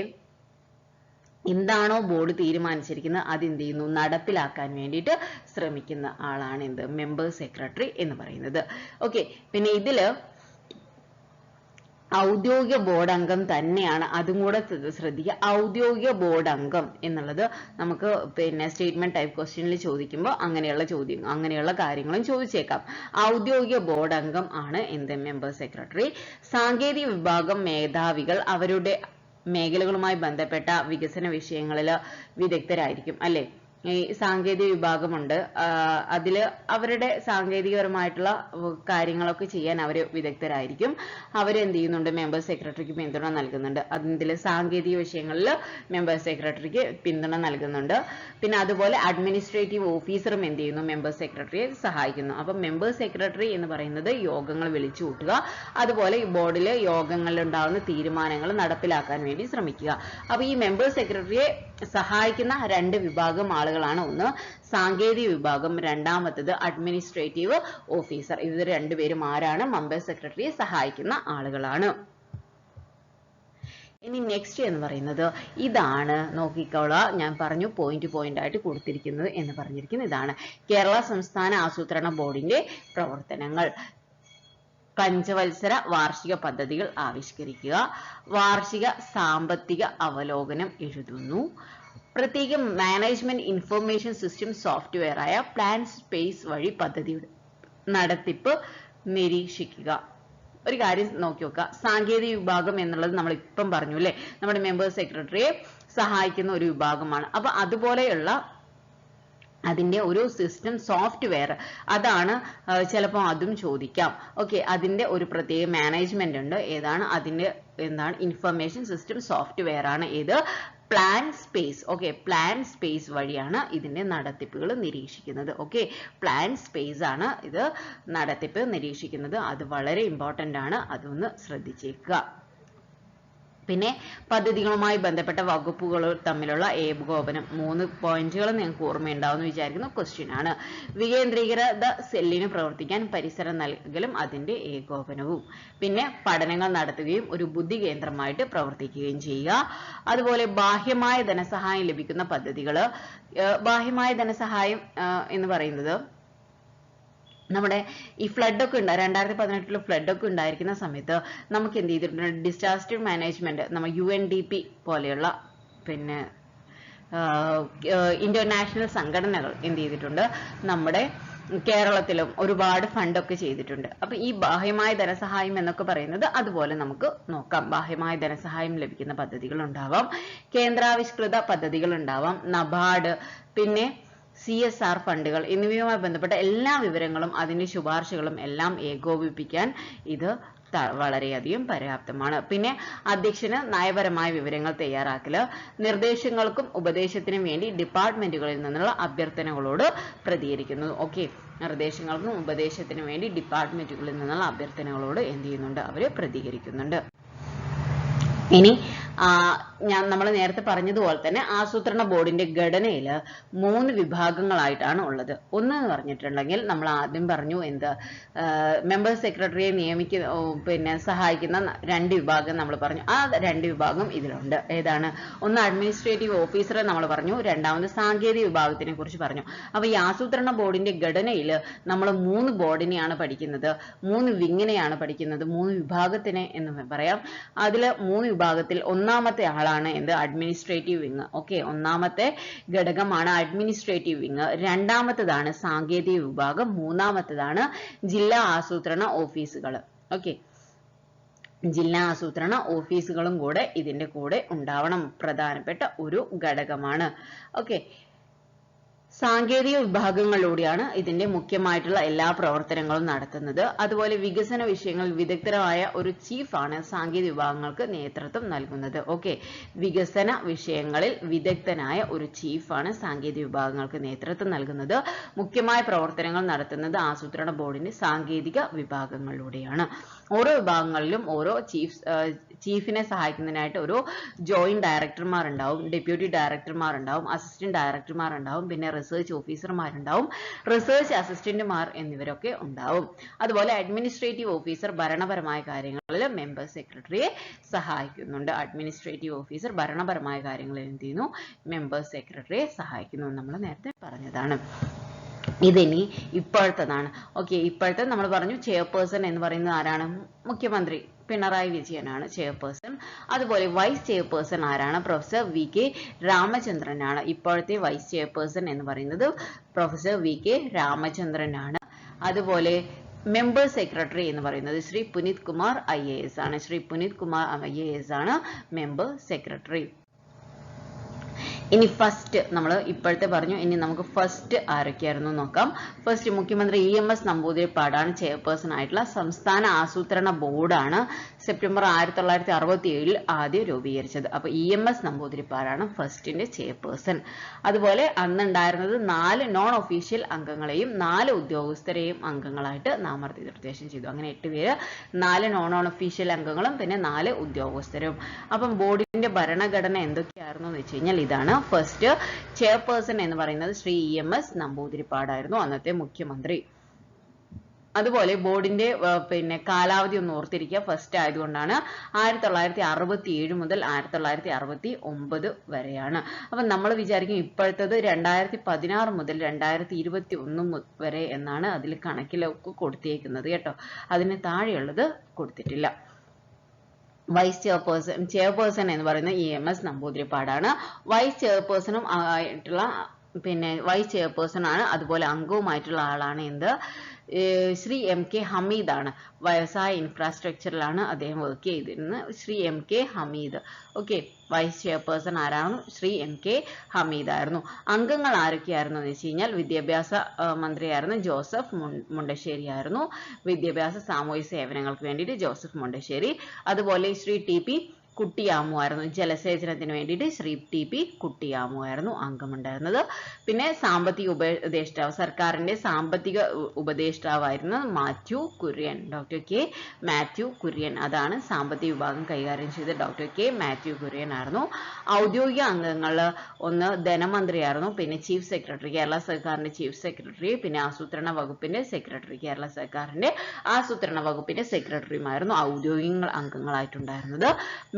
എന്താണോ ബോർഡ് തീരുമാനിച്ചിരിക്കുന്നത് അത് എന്ത് ചെയ്യുന്നു നടപ്പിലാക്കാൻ വേണ്ടിയിട്ട് ശ്രമിക്കുന്ന ആളാണ് എന്ത് മെമ്പർ സെക്രട്ടറി എന്ന് പറയുന്നത്. ഓക്കെ, പിന്നെ ഇതില് ഔദ്യോഗിക ബോർഡ് അംഗം തന്നെയാണ്, അതും കൂടെ ശ്രദ്ധിക്കുക. ഔദ്യോഗിക ബോർഡ് അംഗം എന്നുള്ളത് നമുക്ക് പിന്നെ സ്റ്റേറ്റ്മെന്റ് ടൈപ്പ് ക്വസ്റ്റ്യനിൽ ചോദിക്കുമ്പോൾ അങ്ങനെയുള്ള കാര്യങ്ങളും ചോദിച്ചേക്കാം. ഔദ്യോഗിക ബോർഡ് അംഗം ആണ് എന്ത് മെമ്പർ സെക്രട്ടറി. സാങ്കേതിക വിഭാഗം മേധാവികൾ അവരുടെ മേഖലകളുമായി ബന്ധപ്പെട്ട വികസന വിഷയങ്ങളിൽ വിദഗ്ധരായിരിക്കും അല്ലെ. ഈ സാങ്കേതിക വിഭാഗമുണ്ട്, അതില് അവരുടെ സാങ്കേതികപരമായിട്ടുള്ള കാര്യങ്ങളൊക്കെ ചെയ്യാൻ അവർ വിദഗ്ധരായിരിക്കും. അവരെന്ത് ചെയ്യുന്നുണ്ട് മെമ്പർ സെക്രട്ടറിക്ക് പിന്തുണ നൽകുന്നുണ്ട്. അതിൽ സാങ്കേതിക വിഷയങ്ങളിൽ മെമ്പർ സെക്രട്ടറിക്ക് പിന്തുണ നൽകുന്നുണ്ട്. പിന്നെ അതുപോലെ അഡ്മിനിസ്ട്രേറ്റീവ് ഓഫീസറും എന്ത് ചെയ്യുന്നു മെമ്പർ സെക്രട്ടറിയെ സഹായിക്കുന്നു. അപ്പൊ മെമ്പർ സെക്രട്ടറി എന്ന് പറയുന്നത് യോഗങ്ങൾ വിളിച്ചു കൂട്ടുക, അതുപോലെ ഈ ബോർഡിലെ യോഗങ്ങളിൽ ഉണ്ടാകുന്ന തീരുമാനങ്ങൾ നടപ്പിലാക്കാൻ വേണ്ടി ശ്രമിക്കുക. അപ്പൊ ഈ മെമ്പർ സെക്രട്ടറിയെ സഹായിക്കുന്ന രണ്ട് വിഭാഗം ആളുകളാണ്, ഒന്ന് സാങ്കേതിക വിഭാഗം, രണ്ടാമത്തത് അഡ്മിനിസ്ട്രേറ്റീവ് ഓഫീസർ. ഇത് രണ്ടുപേരും ആരാണ്? മെമ്പർ സെക്രട്ടറിയെ സഹായിക്കുന്ന ആളുകളാണ്. ഇനി നെക്സ്റ്റ് എന്ന് പറയുന്നത് ഇതാണ്, നോക്കിക്കോളാം. ഞാൻ പറഞ്ഞു പോയിന്റ് ആയിട്ട് കൊടുത്തിരിക്കുന്നത് എന്ന് പറഞ്ഞിരിക്കുന്നത് ഇതാണ്. കേരള സംസ്ഥാന ആസൂത്രണ ബോർഡിന്റെ പ്രവർത്തനങ്ങൾ. പഞ്ചവത്സര വാർഷിക പദ്ധതികൾ ആവിഷ്കരിക്കുക, വാർഷിക സാമ്പത്തിക അവലോകനം എഴുതുന്നു, പ്രത്യേക മാനേജ്മെന്റ് ഇൻഫർമേഷൻ സിസ്റ്റം സോഫ്റ്റ്വെയർ ആയ പ്ലാൻ സ്പേസ് വഴി പദ്ധതിയുടെ നടത്തിപ്പ് നിരീക്ഷിക്കുക. ഒരു കാര്യം നോക്കി നോക്കുക, സാങ്കേതിക വിഭാഗം എന്നുള്ളത് നമ്മൾ ഇപ്പം പറഞ്ഞു അല്ലെ, നമ്മുടെ മെമ്പർ സെക്രട്ടറിയെ സഹായിക്കുന്ന ഒരു വിഭാഗമാണ്. അപ്പൊ അതുപോലെയുള്ള അതിന്റെ ഒരു സിസ്റ്റം സോഫ്റ്റ്വെയർ അതാണ്, ചിലപ്പോൾ അതും ചോദിക്കാം. ഓക്കെ, അതിന്റെ ഒരു പ്രത്യേക മാനേജ്മെന്റ് ഉണ്ട്. ഏതാണ് അതിന്റെ എന്താണ് ഇൻഫർമേഷൻ സിസ്റ്റം സോഫ്റ്റ്വെയർ ആണ് ഏത് plan space. Okay, plan space വഴിയാണ് ഇതിന്റെ നടത്തിപ്പുകൾ നിരീക്ഷിക്കുന്നത്. ഓക്കെ, പ്ലാൻ സ്പേസ് ആണ് ഇത് നടത്തിപ്പ് നിരീക്ഷിക്കുന്നത്. അത് വളരെ ഇമ്പോർട്ടന്റ് ആണ്, അതൊന്ന് ശ്രദ്ധിച്ചേക്കുക. പിന്നെ പദ്ധതികളുമായി ബന്ധപ്പെട്ട വകുപ്പുകൾ തമ്മിലുള്ള ഏകോപനം. 3 പോയിന്റുകൾ നിങ്ങൾക്ക് ഓർമ്മയുണ്ടാവും എന്ന് വിചാരിക്കുന്ന ക്വസ്റ്റ്യൻ ആണ്. വികേന്ദ്രീകൃത സെല്ലിന് പ്രവർത്തിക്കാൻ പരിസരം നൽകലും അതിന്റെ ഏകോപനവും. പിന്നെ പഠനങ്ങൾ നടത്തുകയും ഒരു ബുദ്ധി കേന്ദ്രമായിട്ട് പ്രവർത്തിക്കുകയും ചെയ്യുക. അതുപോലെ ബാഹ്യമായ ധനസഹായം ലഭിക്കുന്ന പദ്ധതികൾ. ബാഹ്യമായ ധനസഹായം എന്ന് പറയുന്നത് നമ്മുടെ ഈ ഫ്ലഡ് ഒക്കെ 2018 ഫ്ലഡ് ഒക്കെ ഉണ്ടായിരിക്കുന്ന സമയത്ത് നമുക്ക് എന്ത് ചെയ്തിട്ടുണ്ട്, ഡിസാസ്റ്റർ മാനേജ്മെന്റ് നമ്മൾ UNDP പോലെയുള്ള പിന്നെ ഇന്റർനാഷണൽ സംഘടനകൾ എന്ത് ചെയ്തിട്ടുണ്ട്, നമ്മുടെ കേരളത്തിലും ഒരുപാട് ഫണ്ടൊക്കെ ചെയ്തിട്ടുണ്ട്. അപ്പൊ ഈ ബാഹ്യമായ ധനസഹായം എന്നൊക്കെ പറയുന്നത് അതുപോലെ നമുക്ക് നോക്കാം. ബാഹ്യമായ ധനസഹായം ലഭിക്കുന്ന പദ്ധതികൾ ഉണ്ടാവാം, കേന്ദ്രാവിഷ്കൃത പദ്ധതികൾ ഉണ്ടാവാം, നബാർഡ്, പിന്നെ CSR ഫണ്ടുകൾ എന്നിവയുമായി ബന്ധപ്പെട്ട എല്ലാ വിവരങ്ങളും അതിന്റെ ശുപാർശകളും എല്ലാം ഏകോപിപ്പിക്കാൻ ഇത് വളരെയധികം പര്യാപ്തമാണ്. പിന്നെ അധ്യക്ഷന് നയപരമായ വിവരങ്ങൾ തയ്യാറാക്കല്, നിർദ്ദേശങ്ങൾക്കും ഉപദേശത്തിനും വേണ്ടി ഡിപ്പാർട്ട്മെന്റുകളിൽ നിന്നുള്ള അഭ്യർത്ഥനകളോട് പ്രതികരിക്കുന്നു. ഓക്കെ, നിർദ്ദേശങ്ങൾക്കും ഉപദേശത്തിനും വേണ്ടി ഡിപ്പാർട്ട്മെന്റുകളിൽ നിന്നുള്ള അഭ്യർത്ഥനകളോട് എന്ത് ചെയ്യുന്നുണ്ട്, അവര് പ്രതികരിക്കുന്നുണ്ട്. ഇനി നമ്മൾ നേരത്തെ പറഞ്ഞതുപോലെ തന്നെ ആസൂത്രണ ബോർഡിന്റെ ഘടനയിൽ 3 വിഭാഗങ്ങളായിട്ടാണ് ഉള്ളത്. ഒന്ന് എന്ന് പറഞ്ഞിട്ടുണ്ടെങ്കിൽ നമ്മൾ ആദ്യം പറഞ്ഞു എന്ത്, മെമ്പർ സെക്രട്ടറിയെ പിന്നെ സഹായിക്കുന്ന 2 വിഭാഗം നമ്മൾ പറഞ്ഞു. ആ 2 വിഭാഗം ഇതിലുണ്ട്. ഏതാണ്? ഒന്ന് അഡ്മിനിസ്ട്രേറ്റീവ് ഓഫീസറെ നമ്മൾ പറഞ്ഞു, രണ്ടാമത് സാങ്കേതിക വിഭാഗത്തിനെ കുറിച്ച് പറഞ്ഞു. അപ്പൊ ഈ ആസൂത്രണ ബോർഡിന്റെ ഘടനയിൽ നമ്മൾ 3 ബോർഡിനെയാണ് പഠിക്കുന്നത്, 3 വിങ്ങിനെയാണ് പഠിക്കുന്നത്, 3 വിഭാഗത്തിനെ എന്ന് പറയാം. അതിൽ 3 വിഭാഗത്തിൽ ഒന്നാമത്തെ ആളാണ് എന്ത്, അഡ്മിനിസ്ട്രേറ്റീവ് വിങ്. ഓക്കെ, ഒന്നാമത്തെ ഘടകമാണ് അഡ്മിനിസ്ട്രേറ്റീവ് വിങ്, രണ്ടാമത്തേതാണ് സാങ്കേതിക വിഭാഗം, മൂന്നാമത്തേതാണ് ജില്ലാ ആസൂത്രണ ഓഫീസുകൾ. ഓക്കെ, ജില്ലാ ആസൂത്രണ ഓഫീസുകളും കൂടെ ഇതിന്റെ കൂടെ ഉണ്ടാവണം, പ്രധാനപ്പെട്ട ഒരു ഘടകമാണ്. ഓക്കെ, സാങ്കേതിക വിഭാഗങ്ങളിലൂടെയാണ് ഇതിന്റെ മുഖ്യമായിട്ടുള്ള എല്ലാ പ്രവർത്തനങ്ങളും നടത്തുന്നത്. അതുപോലെ വികസന വിഷയങ്ങളിൽ വിദഗ്ധരായ ഒരു ചീഫാണ് സാങ്കേതിക വിഭാഗങ്ങൾക്ക് നേതൃത്വം നൽകുന്നത്. ഓക്കെ, വികസന വിഷയങ്ങളിൽ വിദഗ്ധനായ ഒരു ചീഫാണ് സാങ്കേതിക വിഭാഗങ്ങൾക്ക് നേതൃത്വം നൽകുന്നത്. മുഖ്യമായ പ്രവർത്തനങ്ങൾ നടത്തുന്നത് ആസൂത്രണ ബോർഡിന്റെ സാങ്കേതിക വിഭാഗങ്ങളിലൂടെയാണ്. ഓരോ വിഭാഗങ്ങളിലും ഓരോ ചീഫിനെ സഹായിക്കുന്നതിനായിട്ട് ഒരു ജോയിന്റ് ഡയറക്ടർമാർ ഉണ്ടാവും, ഡെപ്യൂട്ടി ഡയറക്ടർമാർ ഉണ്ടാവും, അസിസ്റ്റന്റ് ഡയറക്ടർമാർ ഉണ്ടാവും, പിന്നെ റിസർച്ച് ഓഫീസർമാരുണ്ടാവും, റിസർച്ച് അസിസ്റ്റന്റുമാർ എന്നിവരൊക്കെ ഉണ്ടാവും. അതുപോലെ അഡ്മിനിസ്ട്രേറ്റീവ് ഓഫീസർ ഭരണപരമായ കാര്യങ്ങളിൽ മെമ്പർ സെക്രട്ടറിയെ സഹായിക്കുന്നുണ്ട്. അഡ്മിനിസ്ട്രേറ്റീവ് ഓഫീസർ ഭരണപരമായ കാര്യങ്ങളിൽ എന്ത് ചെയ്യുന്നു? മെമ്പർ സെക്രട്ടറിയെ സഹായിക്കുന്നു. നമ്മൾ നേരത്തെ പറഞ്ഞതാണ്. ഇതിനി ഇപ്പോഴത്തതാണ്. ഓക്കെ, ഇപ്പോഴത്തെ നമ്മൾ പറഞ്ഞു ചെയർപേഴ്സൺ എന്ന് പറയുന്നത് ആരാണ്? മുഖ്യമന്ത്രി പിണറായി വിജയനാണ് ചെയർപേഴ്സൺ. അതുപോലെ വൈസ് ചെയർപേഴ്സൺ ആരാണ്? പ്രൊഫസർ വി കെ രാമചന്ദ്രനാണ്. ഇപ്പോഴത്തെ വൈസ് ചെയർപേഴ്സൺ എന്ന് പറയുന്നത് പ്രൊഫസർ വി കെ രാമചന്ദ്രനാണ്. അതുപോലെ മെമ്പർ സെക്രട്ടറി എന്ന് പറയുന്നത് ശ്രീ പുനീത് കുമാർ IAS ആണ്. ശ്രീ പുനീത് കുമാർ IAS ആണ് മെമ്പർ സെക്രട്ടറി. ഇനി ഫസ്റ്റ് നമ്മൾ ഇപ്പോഴത്തെ പറഞ്ഞു. ഇനി നമുക്ക് ഫസ്റ്റ് ആരൊക്കെയായിരുന്നു നോക്കാം. ഫസ്റ്റ് മുഖ്യമന്ത്രി EMS നമ്പൂതിരിപ്പാടാണ് ചെയർപേഴ്സൺ ആയിട്ടുള്ള. സംസ്ഥാന ആസൂത്രണ ബോർഡാണ് സെപ്റ്റംബർ 1967 ആദ്യം രൂപീകരിച്ചത്. അപ്പൊ EMS നമ്പൂതിരിപ്പാടാണ് ഫസ്റ്റിന്റെ ചെയർപേഴ്സൺ. അതുപോലെ അന്നുണ്ടായിരുന്നത് 4 നോൺ ഒഫീഷ്യൽ അംഗങ്ങളെയും 4 ഉദ്യോഗസ്ഥരെയും അംഗങ്ങളായിട്ട് നാമനിർദ്ദേശം ചെയ്തു. അങ്ങനെ 8 പേര്, 4 നോൺ ഒഫീഷ്യൽ അംഗങ്ങളും പിന്നെ 4 ഉദ്യോഗസ്ഥരും. അപ്പം ബോർഡിന്റെ ഭരണഘടന എന്തൊക്കെയായിരുന്നു എന്ന് വെച്ച് കഴിഞ്ഞാൽ ഇതാണ്. ഫസ്റ്റ് ചെയർപേഴ്സൺ എന്ന് പറയുന്നത് ശ്രീ EMS നമ്പൂതിരിപ്പാടായിരുന്നു, അന്നത്തെ മുഖ്യമന്ത്രി. അതുപോലെ ബോർഡിന്റെ പിന്നെ കാലാവധി ഒന്ന് ഓർത്തിരിക്കുക, ഫസ്റ്റ് ആയതുകൊണ്ടാണ്. 1967 മുതൽ 1969 വരെയാണ്. അപ്പൊ നമ്മൾ വിചാരിക്കും ഇപ്പോഴത്തത് 2016 മുതൽ 2021 വരെ എന്നാണ് അതിൽ കണക്കിലൊക്കെ കൊടുത്തേക്കുന്നത് കേട്ടോ. അതിന് താഴെയുള്ളത് കൊടുത്തിട്ടില്ല. വൈസ് ചെയർപേഴ്സൺ എന്ന് പറയുന്നത് EMS നമ്പൂതിരിപ്പാടാണ്. വൈസ് ചെയർപേഴ്സണും ആയിട്ടുള്ള പിന്നെ വൈസ് ചെയർപേഴ്സൺ ആണ്. അതുപോലെ അംഗവുമായിട്ടുള്ള ആളാണ് എന്ത്? ശ്രീ MK ഹമീദ് ആണ്. വ്യവസായ ഇൻഫ്രാസ്ട്രക്ചറിലാണ് അദ്ദേഹം വർക്ക് ചെയ്തിരുന്നത്. Shri MK Hameed. Okay, vice chairperson ആരാണ്? ശ്രീ MK ഹമീദ് ആയിരുന്നു. അംഗങ്ങൾ ആരൊക്കെയായിരുന്നു എന്ന് വെച്ച് കഴിഞ്ഞാൽ വിദ്യാഭ്യാസ മന്ത്രിയായിരുന്നു ജോസഫ് മുണ്ടശ്ശേരി ആയിരുന്നു. വിദ്യാഭ്യാസ സാമൂഹിക സേവനങ്ങൾക്ക് വേണ്ടിയിട്ട് ജോസഫ് മുണ്ടശ്ശേരി. അതുപോലെ ശ്രീ TP കുട്ടിയാമു ആയിരുന്നു. ജലസേചനത്തിന് വേണ്ടിയിട്ട് ശ്രീ TP കുട്ടിയാമു ആയിരുന്നു അംഗമുണ്ടായിരുന്നത്. പിന്നെ സാമ്പത്തിക ഉപദേഷ്ടാവ്, സർക്കാരിന്റെ സാമ്പത്തിക ഉപദേഷ്ടാവായിരുന്നു മാത്യു കുര്യൻ, ഡോക്ടർ K മാത്യു കുര്യൻ. അതാണ് സാമ്പത്തിക വിഭാഗം കൈകാര്യം ചെയ്ത ഡോക്ടർ K മാത്യു കുര്യൻ ആയിരുന്നു. ഔദ്യോഗിക അംഗങ്ങൾ ഒന്ന് ധനമന്ത്രിയായിരുന്നു, പിന്നെ ചീഫ് സെക്രട്ടറി, കേരള സർക്കാരിന്റെ ചീഫ് സെക്രട്ടറി, പിന്നെ ആസൂത്രണ വകുപ്പിന്റെ സെക്രട്ടറി, കേരള സർക്കാരിന്റെ ആസൂത്രണ വകുപ്പിന്റെ സെക്രട്ടറിയുമായിരുന്നു ഔദ്യോഗിക അംഗങ്ങളായിട്ടുണ്ടായിരുന്നത്.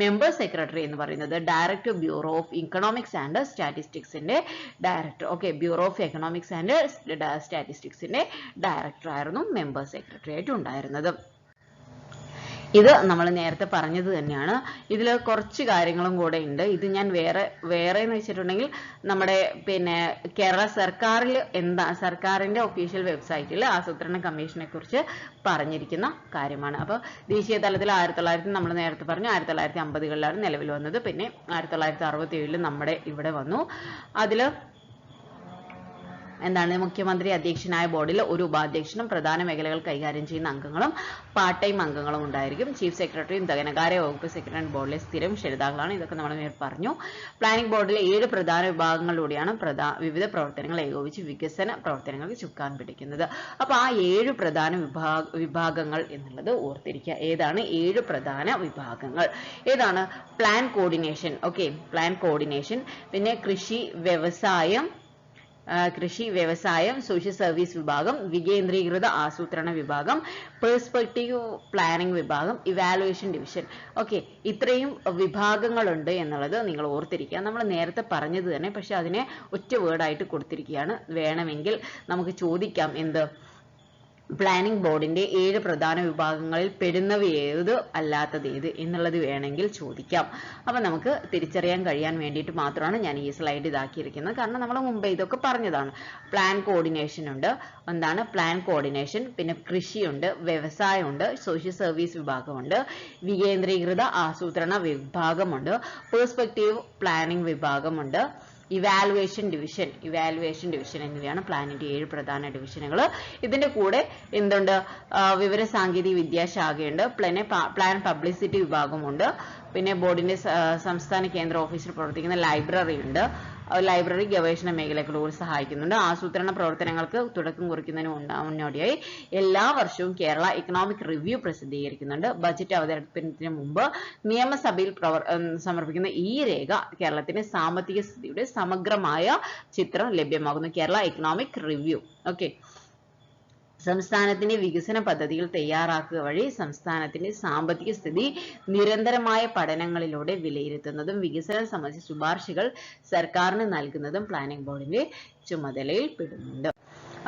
മെമ്പർ സെക്രട്ടറി എന്ന് പറയുന്നത് director bureau of economics and സ്റ്റാറ്റിസ്റ്റിക്സിന്റെ director. Okay, bureau of economics and സ്റ്റാറ്റിസ്റ്റിക്സിന്റെ ഡയറക്ടർ ആയിരുന്നു മെമ്പർ സെക്രട്ടറി ആയിട്ട് ഉണ്ടായിരുന്നത്. ഇത് നമ്മൾ നേരത്തെ പറഞ്ഞത് തന്നെയാണ്. ഇതിൽ കുറച്ച് കാര്യങ്ങളും കൂടെ ഉണ്ട്. ഇത് ഞാൻ വേറെ എന്ന് വെച്ചിട്ടുണ്ടെങ്കിൽ നമ്മുടെ പിന്നെ കേരള സർക്കാരിൽ സർക്കാരിന്റെ ഒഫീഷ്യൽ വെബ്സൈറ്റിൽ ആസൂത്രണ കമ്മീഷനെ കുറിച്ച് പറഞ്ഞിരിക്കുന്ന കാര്യമാണ്. അപ്പോൾ ദേശീയ തലത്തിൽ 1900 നമ്മൾ നേരത്തെ പറഞ്ഞു 1950കളിലാണ് നിലവിൽ വന്നത്. പിന്നെ 1967 നമ്മുടെ ഇവിടെ വന്നു. അതിൽ എന്താണ്? മുഖ്യമന്ത്രി അധ്യക്ഷനായ ബോർഡിൽ ഒരു ഉപാധ്യക്ഷനും പ്രധാന മേഖലകൾ കൈകാര്യം ചെയ്യുന്ന അംഗങ്ങളും പാർട്ട് ടൈം അംഗങ്ങളും ഉണ്ടായിരിക്കും. ചീഫ് സെക്രട്ടറിയും ധനകാര്യ വകുപ്പ് സെക്രട്ടറി ബോർഡിലെ സ്ഥിരം ക്ഷണിതാക്കളാണ്. ഇതൊക്കെ നമ്മൾ പറഞ്ഞു. പ്ലാനിംഗ് ബോർഡിലെ 7 പ്രധാന വിഭാഗങ്ങളിലൂടെയാണ് വിവിധ പ്രവർത്തനങ്ങൾ ഏകോപിച്ച് വികസന പ്രവർത്തനങ്ങൾക്ക് ചുക്കാൻ പിടിക്കുന്നത്. അപ്പൊ ആ 7 പ്രധാന വിഭാഗങ്ങൾ എന്നുള്ളത് ഓർത്തിരിക്കുക. ഏതാണ് 7 പ്രധാന വിഭാഗങ്ങൾ? ഏതാണ്? Plan coordination. Okay, plan coordination. പിന്നെ കൃഷി വ്യവസായം സോഷ്യൽ സർവീസ് വിഭാഗം, വികേന്ദ്രീകൃത ആസൂത്രണ വിഭാഗം, പെർസ്പെക്റ്റീവ് പ്ലാനിംഗ് വിഭാഗം, ഇവാലുവേഷൻ ഡിവിഷൻ. ഓക്കെ, ഇത്രയും വിഭാഗങ്ങളുണ്ട് എന്നുള്ളത് നിങ്ങൾ ഓർത്തിരിക്കുക. നമ്മൾ നേരത്തെ പറഞ്ഞത് തന്നെ, പക്ഷെ അതിനെ ഒറ്റ വേർഡായിട്ട് കൊടുത്തിരിക്കുകയാണ്. വേണമെങ്കിൽ നമുക്ക് ചോദിക്കാം എന്ത്? പ്ലാനിംഗ് ബോർഡിന്റെ 7 പ്രധാന വിഭാഗങ്ങളിൽ പെടുന്നവ ഏത്, അല്ലാത്തത് ഏത് എന്നുള്ളത് വേണമെങ്കിൽ ചോദിക്കാം. അപ്പൊ നമുക്ക് തിരിച്ചറിയാൻ കഴിയാൻ വേണ്ടിയിട്ട് മാത്രമാണ് ഞാൻ ഈ സ്ലൈഡ് ഇതാക്കിയിരിക്കുന്നത്. കാരണം നമ്മൾ മുമ്പ് ഇതൊക്കെ പറഞ്ഞതാണ്. പ്ലാൻ കോർഡിനേഷൻ ഉണ്ട്. എന്താണ് പ്ലാൻ കോർഡിനേഷൻ? പിന്നെ കൃഷിയുണ്ട്, വ്യവസായമുണ്ട്, സോഷ്യൽ സർവീസ് വിഭാഗമുണ്ട്, വികേന്ദ്രീകൃത ആസൂത്രണ വിഭാഗമുണ്ട്, പെർസ്പെക്റ്റീവ് പ്ലാനിംഗ് വിഭാഗമുണ്ട്, ഇവാലുവേഷൻ ഡിവിഷൻ എന്നിവയാണ് പ്ലാനിന്റെ 7 പ്രധാന ഡിവിഷനുകൾ. ഇതിന്റെ കൂടെ എന്തുണ്ട്, വിവര സാങ്കേതിക വിദ്യാശാഖയുണ്ട്, പ്ലാൻ പബ്ലിസിറ്റി വിഭാഗമുണ്ട്, പിന്നെ ബോർഡിന്റെ സംസ്ഥാന കേന്ദ്ര ഓഫീസിൽ പ്രവർത്തിക്കുന്ന ലൈബ്രറി ഉണ്ട്. ലൈബ്രറി ഗവേഷണ മേഖലകൾ കൂടി സഹായിക്കുന്നുണ്ട്. ആസൂത്രണ പ്രവർത്തനങ്ങൾക്ക് തുടക്കം കുറിക്കുന്നതിന് മുന്നോടിയായി എല്ലാ വർഷവും കേരള ഇക്കണോമിക് റിവ്യൂ പ്രസിദ്ധീകരിക്കുന്നുണ്ട്. ബജറ്റ് അവതരണത്തിന് മുമ്പ് നിയമസഭയിൽ സമർപ്പിക്കുന്ന ഈ രേഖ കേരളത്തിന്റെ സാമ്പത്തിക സ്ഥിതിയുടെ സമഗ്രമായ ചിത്രം ലഭ്യമാകുന്നു. Kerala economic review. ഓക്കെ, സംസ്ഥാനത്തിന്റെ വികസന പദ്ധതികൾ തയ്യാറാക്കുക വഴി സംസ്ഥാനത്തിന്റെ സാമ്പത്തിക സ്ഥിതി നിരന്തരമായ പഠനങ്ങളിലൂടെ വിലയിരുത്തുന്നതും വികസനം സംബന്ധിച്ച ശുപാർശകൾ സർക്കാരിന് നൽകുന്നതും പ്ലാനിംഗ് ബോർഡിന്റെ ചുമതലയിൽ പെടുന്നുണ്ട്.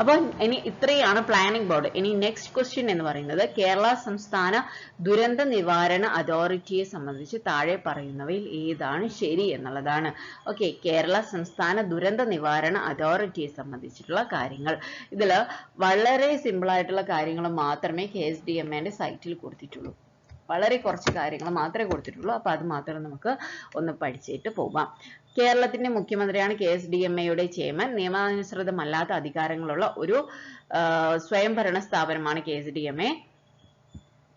അപ്പോൾ ഇനി ഇത്രയാണ് പ്ലാനിംഗ് ബോർഡ്. ഇനി നെക്സ്റ്റ് ക്വസ്റ്റ്യൻ എന്ന് പറയുന്നത് കേരള സംസ്ഥാന ദുരന്ത നിവാരണ അതോറിറ്റിയെ സംബന്ധിച്ച് താഴെ പറയുന്നവയിൽ ഏതാണ് ശരി എന്നുള്ളതാണ്. ഓക്കെ, കേരള സംസ്ഥാന ദുരന്ത നിവാരണ അതോറിറ്റിയെ സംബന്ധിച്ചിട്ടുള്ള കാര്യങ്ങൾ. ഇതിൽ വളരെ സിമ്പിൾ ആയിട്ടുള്ള കാര്യങ്ങൾ മാത്രമേ KSDMA സൈറ്റിൽ കൊടുത്തിട്ടുള്ളൂ. വളരെ കുറച്ച് കാര്യങ്ങൾ മാത്രമേ കൊടുത്തിട്ടുള്ളൂ. അപ്പൊ അത് മാത്രം നമുക്ക് ഒന്ന് പഠിച്ചിട്ട് പോകാം. കേരളത്തിന്റെ മുഖ്യമന്ത്രിയാണ് KSDMA ചെയർമാൻ. നിയമാനുസൃതമല്ലാത്ത അധികാരങ്ങളുള്ള ഒരു സ്വയംഭരണ സ്ഥാപനമാണ് KSDMA.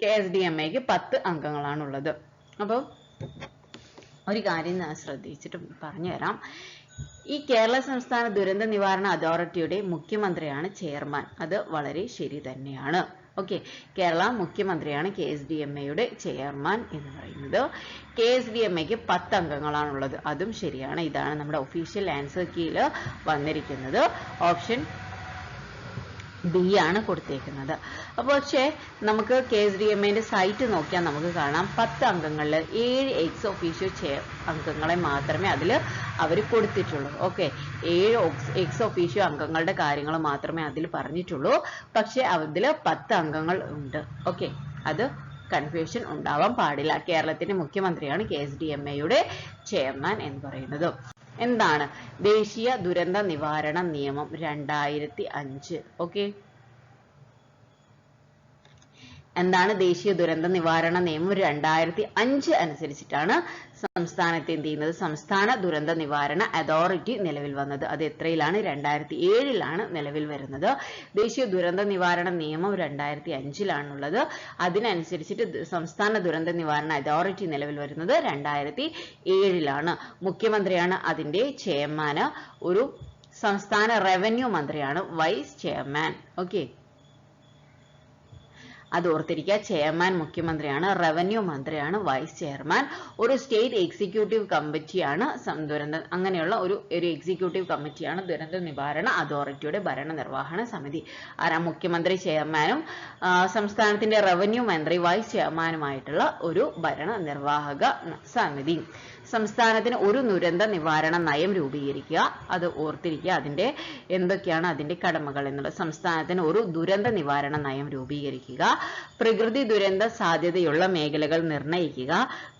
KSDMAക്ക് 10 അംഗങ്ങളാണുള്ളത്. അപ്പോൾ ഒരു കാര്യം ഞാൻ ശ്രദ്ധിച്ചിട്ട് പറഞ്ഞുതരാം. ഈ കേരള സംസ്ഥാന ദുരന്ത നിവാരണ അതോറിറ്റിയുടെ മുഖ്യമന്ത്രിയാണ് ചെയർമാൻ. അത് വളരെ ശരി തന്നെയാണ്. ഓക്കെ, കേരള മുഖ്യമന്ത്രിയാണ് KSDMA ചെയർമാൻ എന്ന് പറയുന്നത്. KSDMAക്ക് 10 അംഗങ്ങളാണുള്ളത്. അതും ശരിയാണ്. ഇതാണ് നമ്മുടെ ഒഫീഷ്യൽ ആൻസർ കീയിൽ വന്നിരിക്കുന്നത്. ഓപ്ഷൻ ബി ആണ് കൊടുത്തേക്കുന്നത്. അപ്പോൾ പക്ഷേ നമുക്ക് KSDMA സൈറ്റ് നോക്കിയാൽ നമുക്ക് കാണാം 10 അംഗങ്ങളിൽ 7 എക്സ് ഒഫീഷ്യോ അംഗങ്ങളെ മാത്രമേ അതിൽ അവർ കൊടുത്തിട്ടുള്ളൂ. ഓക്കെ, 7 എക്സ് ഒഫീഷ്യോ അംഗങ്ങളുടെ കാര്യങ്ങൾ മാത്രമേ അതിൽ പറഞ്ഞിട്ടുള്ളൂ. പക്ഷെ അതിൽ 10 അംഗങ്ങൾ ഉണ്ട്. ഓക്കെ, അത് കൺഫ്യൂഷൻ ഉണ്ടാവാൻ പാടില്ല. കേരളത്തിന്റെ മുഖ്യമന്ത്രിയാണ് KSDMA ചെയർമാൻ എന്ന് പറയുന്നത്. എന്താണ് ദേശീയ ദുരന്ത നിവാരണ നിയമം 2005? ഓക്കെ, എന്താണ് ദേശീയ ദുരന്ത നിവാരണ നിയമം 2005 അനുസരിച്ചിട്ടാണ് സംസ്ഥാനത്ത് എന്ത് ചെയ്യുന്നത്, സംസ്ഥാന ദുരന്ത നിവാരണ അതോറിറ്റി നിലവിൽ വന്നത്. അത് എത്രയിലാണ്? 2007 നിലവിൽ വരുന്നത്. ദേശീയ ദുരന്ത നിവാരണ നിയമം 2005 അതിനനുസരിച്ചിട്ട് സംസ്ഥാന ദുരന്ത നിവാരണ അതോറിറ്റി നിലവിൽ വരുന്നത് 2007. മുഖ്യമന്ത്രിയാണ് അതിന്റെ ചെയർമാൻ. ഒരു സംസ്ഥാന റവന്യൂ മന്ത്രിയാണ് വൈസ് ചെയർമാൻ. ഓക്കെ, അത് ഓർത്തിരിക്കുക. ചെയർമാൻ മുഖ്യമന്ത്രിയാണ്, റവന്യൂ മന്ത്രിയാണ് വൈസ് ചെയർമാൻ. ഒരു സ്റ്റേറ്റ് എക്സിക്യൂട്ടീവ് കമ്മിറ്റിയാണ് അങ്ങനെയുള്ള ഒരു എക്സിക്യൂട്ടീവ് കമ്മിറ്റിയാണ് ദുരന്ത നിവാരണ അതോറിറ്റിയുടെ ഭരണനിർവഹണ സമിതി. മുഖ്യമന്ത്രി ചെയർമാനും സംസ്ഥാനത്തിന്റെ റവന്യൂ മന്ത്രി വൈസ് ചെയർമാനുമായിട്ടുള്ള ഒരു ഭരണനിർവാഹക സമിതി. സംസ്ഥാനത്തിന് ഒരു ദുരന്ത നിവാരണ നയം രൂപീകരിക്കുക. അത് ഓർത്തിരിക്കുക. അതിന്റെ എന്തൊക്കെയാണ് അതിന്റെ കടമകൾ എന്നുള്ളത്. സംസ്ഥാനത്തിന് ഒരു ദുരന്ത നിവാരണ നയം രൂപീകരിക്കുക, പ്രകൃതി ദുരന്ത സാധ്യതയുള്ള മേഖലകൾ നിർണ്ണയിക്കുക,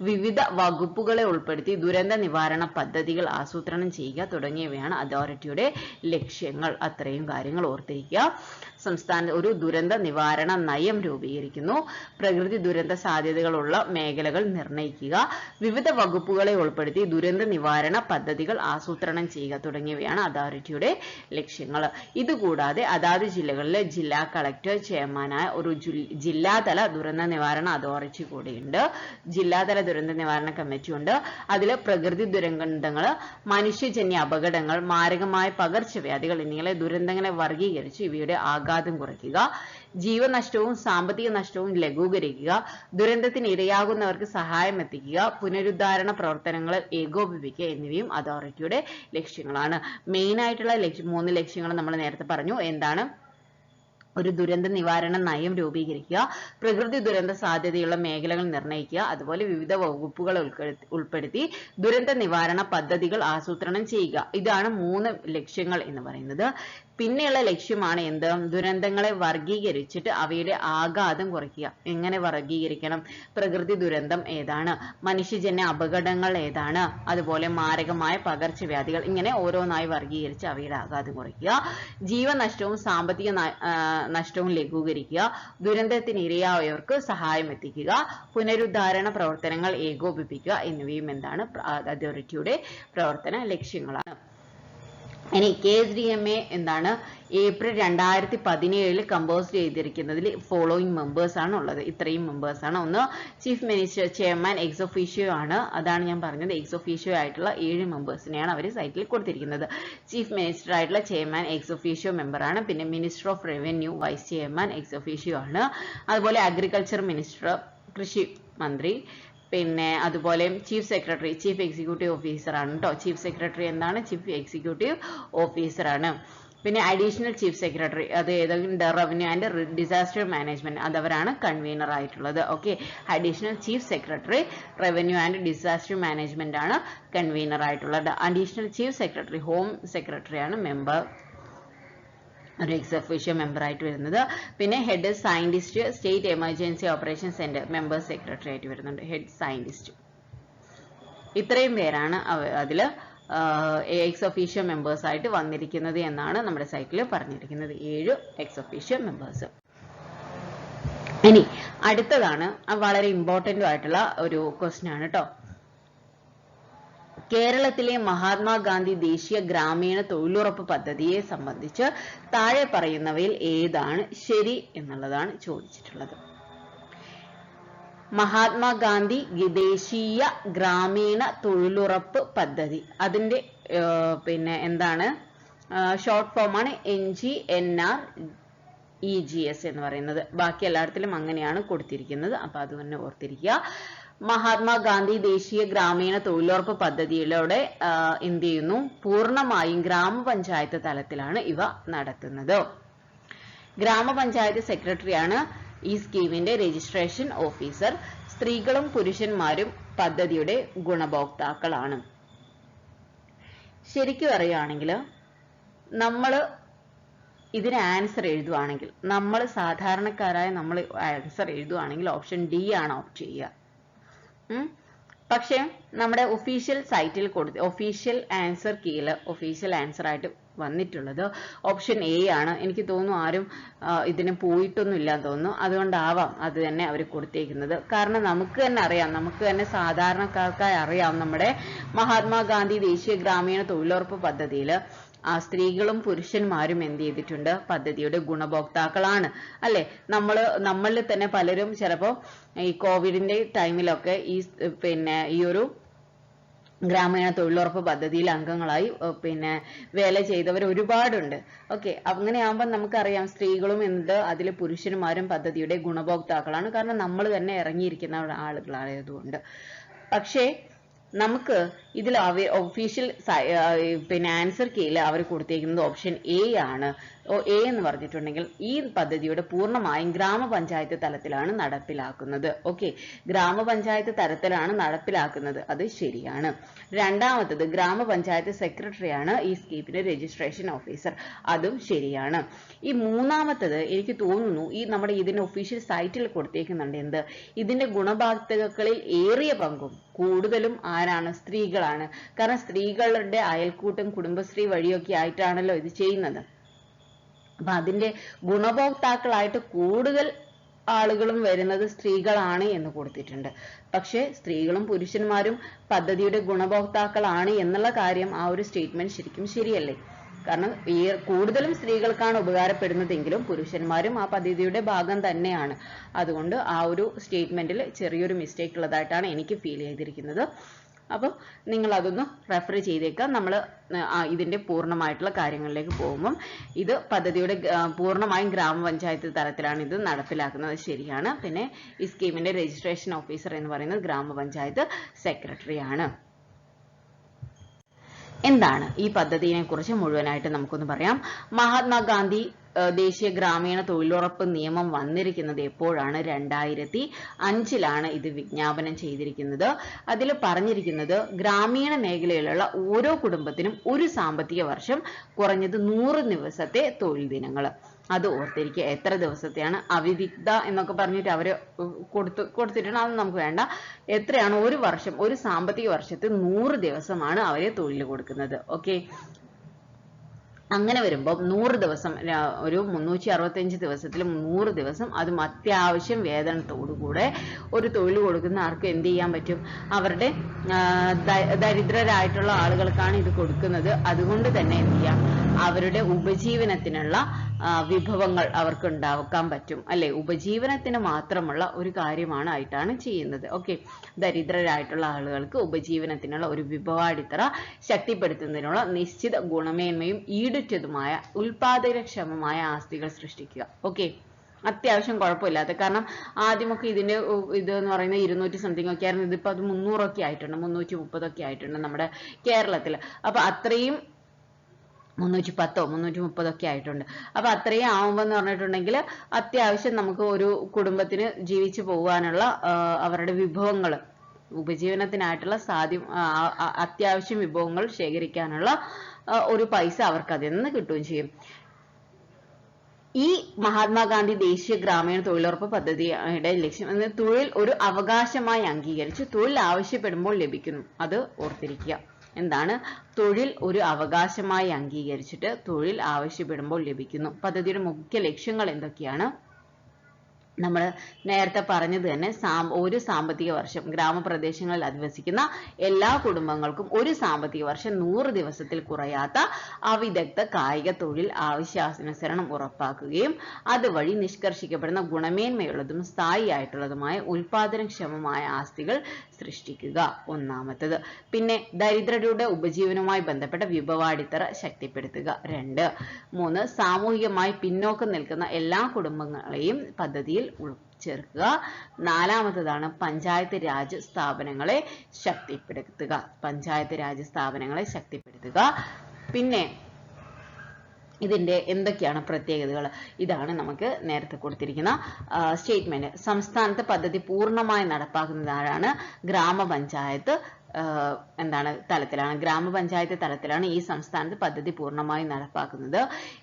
വിവിധ വകുപ്പുകളെ ഉൾപ്പെടുത്തി ദുരന്ത നിവാരണ പദ്ധതികൾ ആസൂത്രണം ചെയ്യുക തുടങ്ങിയവയാണ് അതോറിറ്റിയുടെ ലക്ഷ്യങ്ങൾ. അത്രയും കാര്യങ്ങൾ ഓർത്തിരിക്കുക. സംസ്ഥാന ഒരു ദുരന്ത നിവാരണ നയം രൂപീകരിക്കുന്നു, പ്രകൃതി ദുരന്ത സാധ്യതകളുള്ള മേഖലകൾ നിർണ്ണയിക്കുക, വിവിധ വകുപ്പുകളെ ഉൾപ്പെടുത്തി ദുരന്ത നിവാരണ പദ്ധതികൾ ആസൂത്രണം ചെയ്യുക തുടങ്ങിയവയാണ് അതോറിറ്റിയുടെ ലക്ഷ്യങ്ങൾ. ഇതുകൂടാതെ അതാത് ജില്ലകളിലെ ജില്ലാ കളക്ടർ ചെയർമാനായ ഒരു ജില്ലാതല ദുരന്ത നിവാരണ അതോറിറ്റി കൂടിയുണ്ട്. ജില്ലാതല ദുരന്ത നിവാരണ കമ്മിറ്റി ഉണ്ട്. അതിൽ പ്രകൃതി ദുരന്തങ്ങൾ, മനുഷ്യജന്യ അപകടങ്ങൾ, മാരകമായ പകർച്ചവ്യാധികൾ എന്നിങ്ങനെ ദുരന്തങ്ങളെ വർഗീകരിച്ച് ഇവയുടെ ആഘാതം കുറയ്ക്കുക, ജീവനഷ്ടവും സാമ്പത്തിക നഷ്ടവും ലഘൂകരിക്കുക, ദുരന്തത്തിന് ഇരയാകുന്നവർക്ക് സഹായം എത്തിക്കുക, പുനരുദ്ധാരണ പ്രവർത്തനങ്ങൾ ഏകോപിപ്പിക്കുക എന്നിവയും അതോറിറ്റിയുടെ ലക്ഷ്യങ്ങളാണ്. മെയിൻ ആയിട്ടുള്ള 3 ലക്ഷ്യങ്ങൾ നമ്മൾ നേരത്തെ പറഞ്ഞു. എന്താണ്? ഒരു ദുരന്ത നിവാരണ നയം രൂപീകരിക്കുക, പ്രകൃതി ദുരന്ത സാധ്യതയുള്ള മേഖലകൾ നിർണ്ണയിക്കുക, അതുപോലെ വിവിധ വകുപ്പുകൾ ഉൾപ്പെടുത്തി ദുരന്ത നിവാരണ പദ്ധതികൾ ആസൂത്രണം ചെയ്യുക. ഇതാണ് 3 ലക്ഷ്യങ്ങൾ എന്ന് പറയുന്നത്. പിന്നെയുള്ള ലക്ഷ്യമാണ് എന്ത്? ദുരന്തങ്ങളെ വർഗീകരിച്ചിട്ട് അവയുടെ ആഘാതം കുറയ്ക്കുക. എങ്ങനെ വർഗീകരിക്കണം? പ്രകൃതി ദുരന്തം ഏതാണ്, മനുഷ്യജന്യ അപകടങ്ങൾ ഏതാണ്, അതുപോലെ മാരകമായ പകർച്ചവ്യാധികൾ, ഇങ്ങനെ ഓരോന്നായി വർഗീകരിച്ച് അവയുടെ ആഘാതം കുറയ്ക്കുക, ജീവനഷ്ടവും സാമ്പത്തിക നഷ്ടവും ലഘൂകരിക്കുക, ദുരന്തത്തിന് ഇരയായവർക്ക് സഹായം എത്തിക്കുക, പുനരുദ്ധാരണ പ്രവർത്തനങ്ങൾ ഏകോപിപ്പിക്കുക എന്നിവയും എന്താണ്? അതോറിറ്റിയുടെ പ്രവർത്തന ലക്ഷ്യങ്ങളാണ്. ഇനി KSDMA എന്താണ് ഏപ്രിൽ 2017 കമ്പോസ് ചെയ്തിരിക്കുന്നതിൽ ഫോളോയിങ് മെമ്പേഴ്സ് ആണ് ഉള്ളത്. ഇത്രയും മെമ്പേഴ്സ് ആണ്. ഒന്ന് chief minister, chairman, ex officio ആണ്. അതാണ് ഞാൻ പറഞ്ഞത്, എക്സ് ഒഫീഷ്യോ ആയിട്ടുള്ള 7 മെമ്പേഴ്സിനെയാണ് അവർ സൈറ്റിൽ കൊടുത്തിരിക്കുന്നത്. ചീഫ് മിനിസ്റ്റർ ആയിട്ടുള്ള ചെയർമാൻ എക്സ് ഒഫീഷ്യോ മെമ്പർ ആണ്. പിന്നെ minister of revenue vice chairman ex officio ആണ്. അതുപോലെ അഗ്രികൾച്ചർ മിനിസ്റ്റർ, കൃഷി മന്ത്രി, പിന്നെ അതുപോലെ chief secretary, chief executive officer ആണ് കേട്ടോ. ചീഫ് സെക്രട്ടറി എന്താണ്? ചീഫ് എക്സിക്യൂട്ടീവ് ഓഫീസർ ആണ്. പിന്നെ അഡീഷണൽ ചീഫ് സെക്രട്ടറി, അത് ഏതെങ്കിലും റവന്യൂ ആൻഡ് ഡിസാസ്റ്റർ മാനേജ്മെന്റ്, അതവരാണ് കൺവീനർ ആയിട്ടുള്ളത്. Okay, additional chief secretary revenue and disaster management ആണ് കൺവീനർ ആയിട്ടുള്ളത്. Additional chief secretary home secretary ആണ് മെമ്പർ, ഒരു എക്സ് ഒഫീഷ്യോ മെമ്പർ ആയിട്ട് വരുന്നത്. പിന്നെ head scientist, state emergency operation centre member secretary ആയിട്ട് വരുന്നുണ്ട്, ഹെഡ് സയന്റിസ്റ്റ്. ഇത്രയും പേരാണ് അതില് എക്സ് ഒഫീഷ്യോ മെമ്പേഴ്സ് ആയിട്ട് വന്നിരിക്കുന്നത് എന്നാണ് നമ്മുടെ സൈറ്റിൽ പറഞ്ഞിരിക്കുന്നത്. 7 എക്സ് ഒഫീഷ്യോ മെമ്പേഴ്സ്. ഇനി അടുത്തതാണ് വളരെ ഇമ്പോർട്ടന്റ് ആയിട്ടുള്ള ഒരു ക്വസ്റ്റ്യൻ ആണ് കേട്ടോ. കേരളത്തിലെ മഹാത്മാഗാന്ധി ദേശീയ ഗ്രാമീണ തൊഴിലുറപ്പ് പദ്ധതിയെ സംബന്ധിച്ച് താഴെ പറയുന്നവയിൽ ഏതാണ് ശരി എന്നുള്ളതാണ് ചോദിച്ചിട്ടുള്ളത്. മഹാത്മാഗാന്ധി ദേശീയ ഗ്രാമീണ തൊഴിലുറപ്പ് പദ്ധതി, അതിന്റെ പിന്നെ എന്താണ് ഷോർട്ട് ഫോം ആണ് NGNREGS എന്ന് പറയുന്നത്. ബാക്കി എല്ലായിടത്തിലും അങ്ങനെയാണ് കൊടുത്തിരിക്കുന്നത്. അപ്പൊ അത് തന്നെ ഓർത്തിരിക്കുക. മഹാത്മാഗാന്ധി ദേശീയ ഗ്രാമീണ തൊഴിലുറപ്പ് പദ്ധതിയിലൂടെ എന്ത് ചെയ്യുന്നു? പൂർണ്ണമായും ഗ്രാമപഞ്ചായത്ത് തലത്തിലാണ് ഇവ നടത്തുന്നത്. ഗ്രാമപഞ്ചായത്ത് സെക്രട്ടറിയാണ് ഈ സ്കീമിന്റെ രജിസ്ട്രേഷൻ ഓഫീസർ. സ്ത്രീകളും പുരുഷന്മാരും പദ്ധതിയുടെ ഗുണഭോക്താക്കളാണ്. ശരിക്കും പറയുകയാണെങ്കിൽ നമ്മൾ ഇതിന് ആൻസർ എഴുതുവാണെങ്കിൽ, നമ്മൾ സാധാരണക്കാരായ നമ്മൾ ആൻസർ എഴുതുവാണെങ്കിൽ ഓപ്ഷൻ ഡി ആണ് ഓപ്റ്റ് ചെയ്യുക. പക്ഷെ നമ്മുടെ ഒഫീഷ്യൽ സൈറ്റിൽ കൊടുത്ത് ഒഫീഷ്യൽ ആൻസർ കീയിൽ ഒഫീഷ്യൽ ആൻസർ ആയിട്ട് വന്നിട്ടുള്ളത് ഓപ്ഷൻ എ ആണ്. എനിക്ക് തോന്നുന്നു ആരും ഇതിന് പോയിട്ടൊന്നും ഇല്ലാന്ന് തോന്നുന്നു. അതുകൊണ്ടാവാം അത് തന്നെ അവർ കൊടുത്തേക്കുന്നത്. കാരണം നമുക്ക് തന്നെ അറിയാം, നമുക്ക് തന്നെ സാധാരണക്കാർക്കായി അറിയാം, നമ്മുടെ മഹാത്മാഗാന്ധി ദേശീയ ഗ്രാമീണ തൊഴിലുറപ്പ് പദ്ധതിയിൽ സ്ത്രീകളും പുരുഷന്മാരും എന്ത് ചെയ്തിട്ടുണ്ട്? പദ്ധതിയുടെ ഗുണഭോക്താക്കളാണ് അല്ലെ. നമ്മളിൽ തന്നെ പലരും ചിലപ്പോ ഈ കോവിഡിന്റെ ടൈമിലൊക്കെ ഈ ഒരു ഗ്രാമീണ തൊഴിലുറപ്പ് പദ്ധതിയിൽ അംഗങ്ങളായി വേല ചെയ്തവർ ഒരുപാടുണ്ട്. ഓക്കെ, അങ്ങനെയാകുമ്പോൾ നമുക്കറിയാം സ്ത്രീകളും അതിൽ പുരുഷന്മാരും പദ്ധതിയുടെ ഗുണഭോക്താക്കളാണ്. കാരണം നമ്മൾ തന്നെ ഇറങ്ങിയിരിക്കുന്ന ആളുകളായതുകൊണ്ട്. പക്ഷേ നമുക്ക് ഇതിൽ ഒഫീഷ്യൽ ആൻസർ കീയിൽ അവർ കൊടുത്തേക്കുന്നത് ഓപ്ഷൻ എ ആണ്. എ എന്ന് പറഞ്ഞിട്ടുണ്ടെങ്കിൽ ഈ പദ്ധതിയുടെ പൂർണ്ണമായും ഗ്രാമപഞ്ചായത്ത് തലത്തിലാണ് നടപ്പിലാക്കുന്നത്. ഓക്കെ, ഗ്രാമപഞ്ചായത്ത് തലത്തിലാണ് നടപ്പിലാക്കുന്നത്, അത് ശരിയാണ്. രണ്ടാമത്തത് ഗ്രാമപഞ്ചായത്ത് സെക്രട്ടറിയാണ് ഈ സ്കീമിന്റെ രജിസ്ട്രേഷൻ ഓഫീസർ, അതും ശരിയാണ്. ഈ മൂന്നാമത്തത് എനിക്ക് തോന്നുന്നു നമ്മുടെ ഇതിന്റെ ഒഫീഷ്യൽ സൈറ്റിൽ കൊടുത്തേക്കുന്നുണ്ട്. എന്ത്? ഇതിന്റെ ഗുണഭോക്താക്കളിൽ ഏറിയ പങ്കും കൂടുതലും ആരാണ്? സ്ത്രീകളാണ്. കാരണം സ്ത്രീകളുടെ അയൽക്കൂട്ടം കുടുംബശ്രീ വഴിയൊക്കെ ആയിട്ടാണല്ലോ ഇത് ചെയ്യുന്നത്. അപ്പൊ അതിന്റെ ഗുണഭോക്താക്കളായിട്ട് കൂടുതൽ ആളുകളും വരുന്നത് സ്ത്രീകളാണ് എന്ന് കൊടുത്തിട്ടുണ്ട്. പക്ഷെ സ്ത്രീകളും പുരുഷന്മാരും പദ്ധതിയുടെ ഗുണഭോക്താക്കളാണ് എന്നുള്ള കാര്യം ആ ഒരു സ്റ്റേറ്റ്മെന്റ് ശരിക്കും ശരിയല്ലേ? കാരണം കൂടുതലും സ്ത്രീകൾക്കാണ് ഉപകാരപ്പെടുന്നതെങ്കിലും പുരുഷന്മാരും ആ പദ്ധതിയുടെ ഭാഗം തന്നെയാണ്. അതുകൊണ്ട് ആ ഒരു സ്റ്റേറ്റ്മെന്റിൽ ചെറിയൊരു മിസ്റ്റേക്ക് ഉള്ളതായിട്ടാണ് എനിക്ക് ഫീൽ ചെയ്തിരിക്കുന്നത്. അപ്പോൾ നിങ്ങൾ അതൊന്ന് റെഫർ ചെയ്തേക്കാം. നമ്മൾ ഇതിന്റെ പൂർണ്ണമായിട്ടുള്ള കാര്യങ്ങളിലേക്ക് പോകുമ്പം ഇത് പദ്ധതിയുടെ പൂർണ്ണമായും ഗ്രാമപഞ്ചായത്ത് തലത്തിലാണ് ഇത് നടപ്പിലാക്കുന്നത്, ശരിയാണ്. പിന്നെ ഈ സ്കീമിന്റെ രജിസ്ട്രേഷൻ ഓഫീസർ എന്ന് പറയുന്നത് ഗ്രാമപഞ്ചായത്ത് സെക്രട്ടറിയാണ്. എന്താണ് ഈ പദ്ധതിയെ കുറിച്ച് മുഴുവനായിട്ട് നമുക്കൊന്ന് പറയാം. മഹാത്മാഗാന്ധി ദേശീയ ഗ്രാമീണ തൊഴിലുറപ്പ് നിയമം വന്നിരിക്കുന്നത് എപ്പോഴാണ്? 2005 ഇത് വിജ്ഞാപനം ചെയ്തിരിക്കുന്നത്. അതിൽ പറഞ്ഞിരിക്കുന്നത് ഗ്രാമീണ മേഖലയിലുള്ള ഓരോ കുടുംബത്തിനും ഒരു സാമ്പത്തിക വർഷം കുറഞ്ഞത് 100 ദിവസത്തെ തൊഴിൽ ദിനങ്ങൾ. അത് ഓർത്തിരിക്കുക. എത്ര ദിവസത്തെയാണ്? അവിവിക്ത എന്നൊക്കെ പറഞ്ഞിട്ട് അവര് കൊടുത്തിട്ടുണ്ട്, അത് നമുക്ക് വേണ്ട. എത്രയാണ്? ഒരു വർഷം, ഒരു സാമ്പത്തിക വർഷത്തിൽ 100 ദിവസമാണ് അവരെ തൊഴിൽ കൊടുക്കുന്നത്. ഓക്കെ, അങ്ങനെ വരുമ്പോൾ 100 ദിവസം ഒരു 365 ദിവസത്തിൽ 100 ദിവസം അതും അത്യാവശ്യം വേതനത്തോടുകൂടെ ഒരു തൊഴിൽ കൊടുക്കുന്ന ആർക്ക് എന്ത് ചെയ്യാൻ പറ്റും? അവരുടെ ദരിദ്രരായിട്ടുള്ള ആളുകൾക്കാണ് ഇത് കൊടുക്കുന്നത്. അതുകൊണ്ട് തന്നെ എന്ത് ചെയ്യാം? അവരുടെ ഉപജീവനത്തിനുള്ള വിഭവങ്ങൾ അവർക്ക് ഉണ്ടാക്കാൻ പറ്റും അല്ലെ? ഉപജീവനത്തിന് മാത്രമുള്ള ഒരു കാര്യമാണ് ആയിട്ടാണ് ചെയ്യുന്നത്. ഓക്കെ, ദരിദ്രരായിട്ടുള്ള ആളുകൾക്ക് ഉപജീവനത്തിനുള്ള ഒരു വിഭവാടിത്തറ ശക്തിപ്പെടുത്തുന്നതിനുള്ള നിശ്ചിത ഗുണമേന്മയും ഈടുറ്റതുമായ ഉൽപാദനക്ഷമമായ ആസ്തികൾ സൃഷ്ടിക്കുക. ഓക്കെ, അത്യാവശ്യം കുഴപ്പമില്ലാത്ത, കാരണം ആദ്യമൊക്കെ ഇതിന്റെ ഇത് എന്ന് പറയുന്നത് 200 സംതിങ് ഒക്കെ ആയിരുന്നു. ഇതിപ്പോ അത് 300 ഒക്കെ ആയിട്ടുണ്ട്, 330 ഒക്കെ ആയിട്ടുണ്ട് നമ്മുടെ കേരളത്തിൽ. അപ്പൊ അത്രയും 310 330 ഒക്കെ ആയിട്ടുണ്ട്. അപ്പൊ അത്രയും ആവുമ്പോ എന്ന് പറഞ്ഞിട്ടുണ്ടെങ്കിൽ അത്യാവശ്യം നമുക്ക് ഒരു കുടുംബത്തിന് ജീവിച്ചു പോകാനുള്ള അവരുടെ വിഭവങ്ങൾ, ഉപജീവനത്തിനായിട്ടുള്ള അത്യാവശ്യം വിഭവങ്ങൾ ശേഖരിക്കാനുള്ള ഒരു പൈസ അവർക്ക് അതിൽ നിന്ന് കിട്ടുകയും ചെയ്യും. ഈ മഹാത്മാഗാന്ധി ദേശീയ ഗ്രാമീണ തൊഴിലുറപ്പ് പദ്ധതിയുടെ ലക്ഷ്യം തൊഴിൽ ഒരു അവകാശമായി അംഗീകരിച്ച് തൊഴിൽ ആവശ്യപ്പെടുമ്പോൾ ലഭിക്കുന്നു. അത് ഓർത്തിരിക്കുക. എന്താണ്? തൊഴിൽ ഒരു അവകാശമായി അംഗീകരിച്ചിട്ട് തൊഴിൽ ആവശ്യപ്പെടുമ്പോൾ ലഭിക്കുന്നു. പദ്ധതിയുടെ മുഖ്യ ലക്ഷ്യങ്ങൾ എന്തൊക്കെയാണ്? നമ്മൾ നേരത്തെ പറഞ്ഞത് തന്നെ ഒരു സാമ്പത്തിക വർഷം ഗ്രാമപ്രദേശങ്ങളിൽ അധിവസിക്കുന്ന എല്ലാ കുടുംബങ്ങൾക്കും ഒരു സാമ്പത്തിക വർഷം 100 ദിവസത്തിൽ കുറയാത്ത അവിദഗ്ധ കായിക തൊഴിൽ ആവശ്യാനുസരണം ഉറപ്പാക്കുകയും അതുവഴി നിഷ്കർഷിക്കപ്പെടുന്ന ഗുണമേന്മയുള്ളതും സ്ഥായിയായിട്ടുള്ളതുമായ ഉൽപാദനക്ഷമമായ ആസ്തികൾ സൃഷ്ടിക്കുക. ഒന്നാമത്തത്. പിന്നെ ദരിദ്രരുടെ ഉപജീവനവുമായി ബന്ധപ്പെട്ട വിഭവാടിത്തറ ശക്തിപ്പെടുത്തുക. 2. 3. സാമൂഹികമായി പിന്നോക്കം നിൽക്കുന്ന എല്ലാ കുടുംബങ്ങളെയും പദ്ധതിയിൽ ചേർക്കുക. 4. പഞ്ചായത്ത് രാജ് സ്ഥാപനങ്ങളെ ശക്തിപ്പെടുത്തുക. പഞ്ചായത്ത് രാജ് സ്ഥാപനങ്ങളെ ശക്തിപ്പെടുത്തുക. പിന്നെ ഇതിന്റെ എന്തൊക്കെയാണ് പ്രത്യേകതകൾ? ഇതാണ് നമുക്ക് നേരത്തെ കൊടുത്തിരിക്കുന്ന സ്റ്റേറ്റ്മെന്റ്. സംസ്ഥാനത്ത് പദ്ധതി പൂർണ്ണമായി നടപ്പാക്കുന്നത് ആരാണ്? ഗ്രാമപഞ്ചായത്ത് തലത്തിലാണ്. ഗ്രാമപഞ്ചായത്ത് തലത്തിലാണ് ഈ സംസ്ഥാനത്ത് പദ്ധതി പൂർണ്ണമായി നടപ്പാക്കുന്നത്.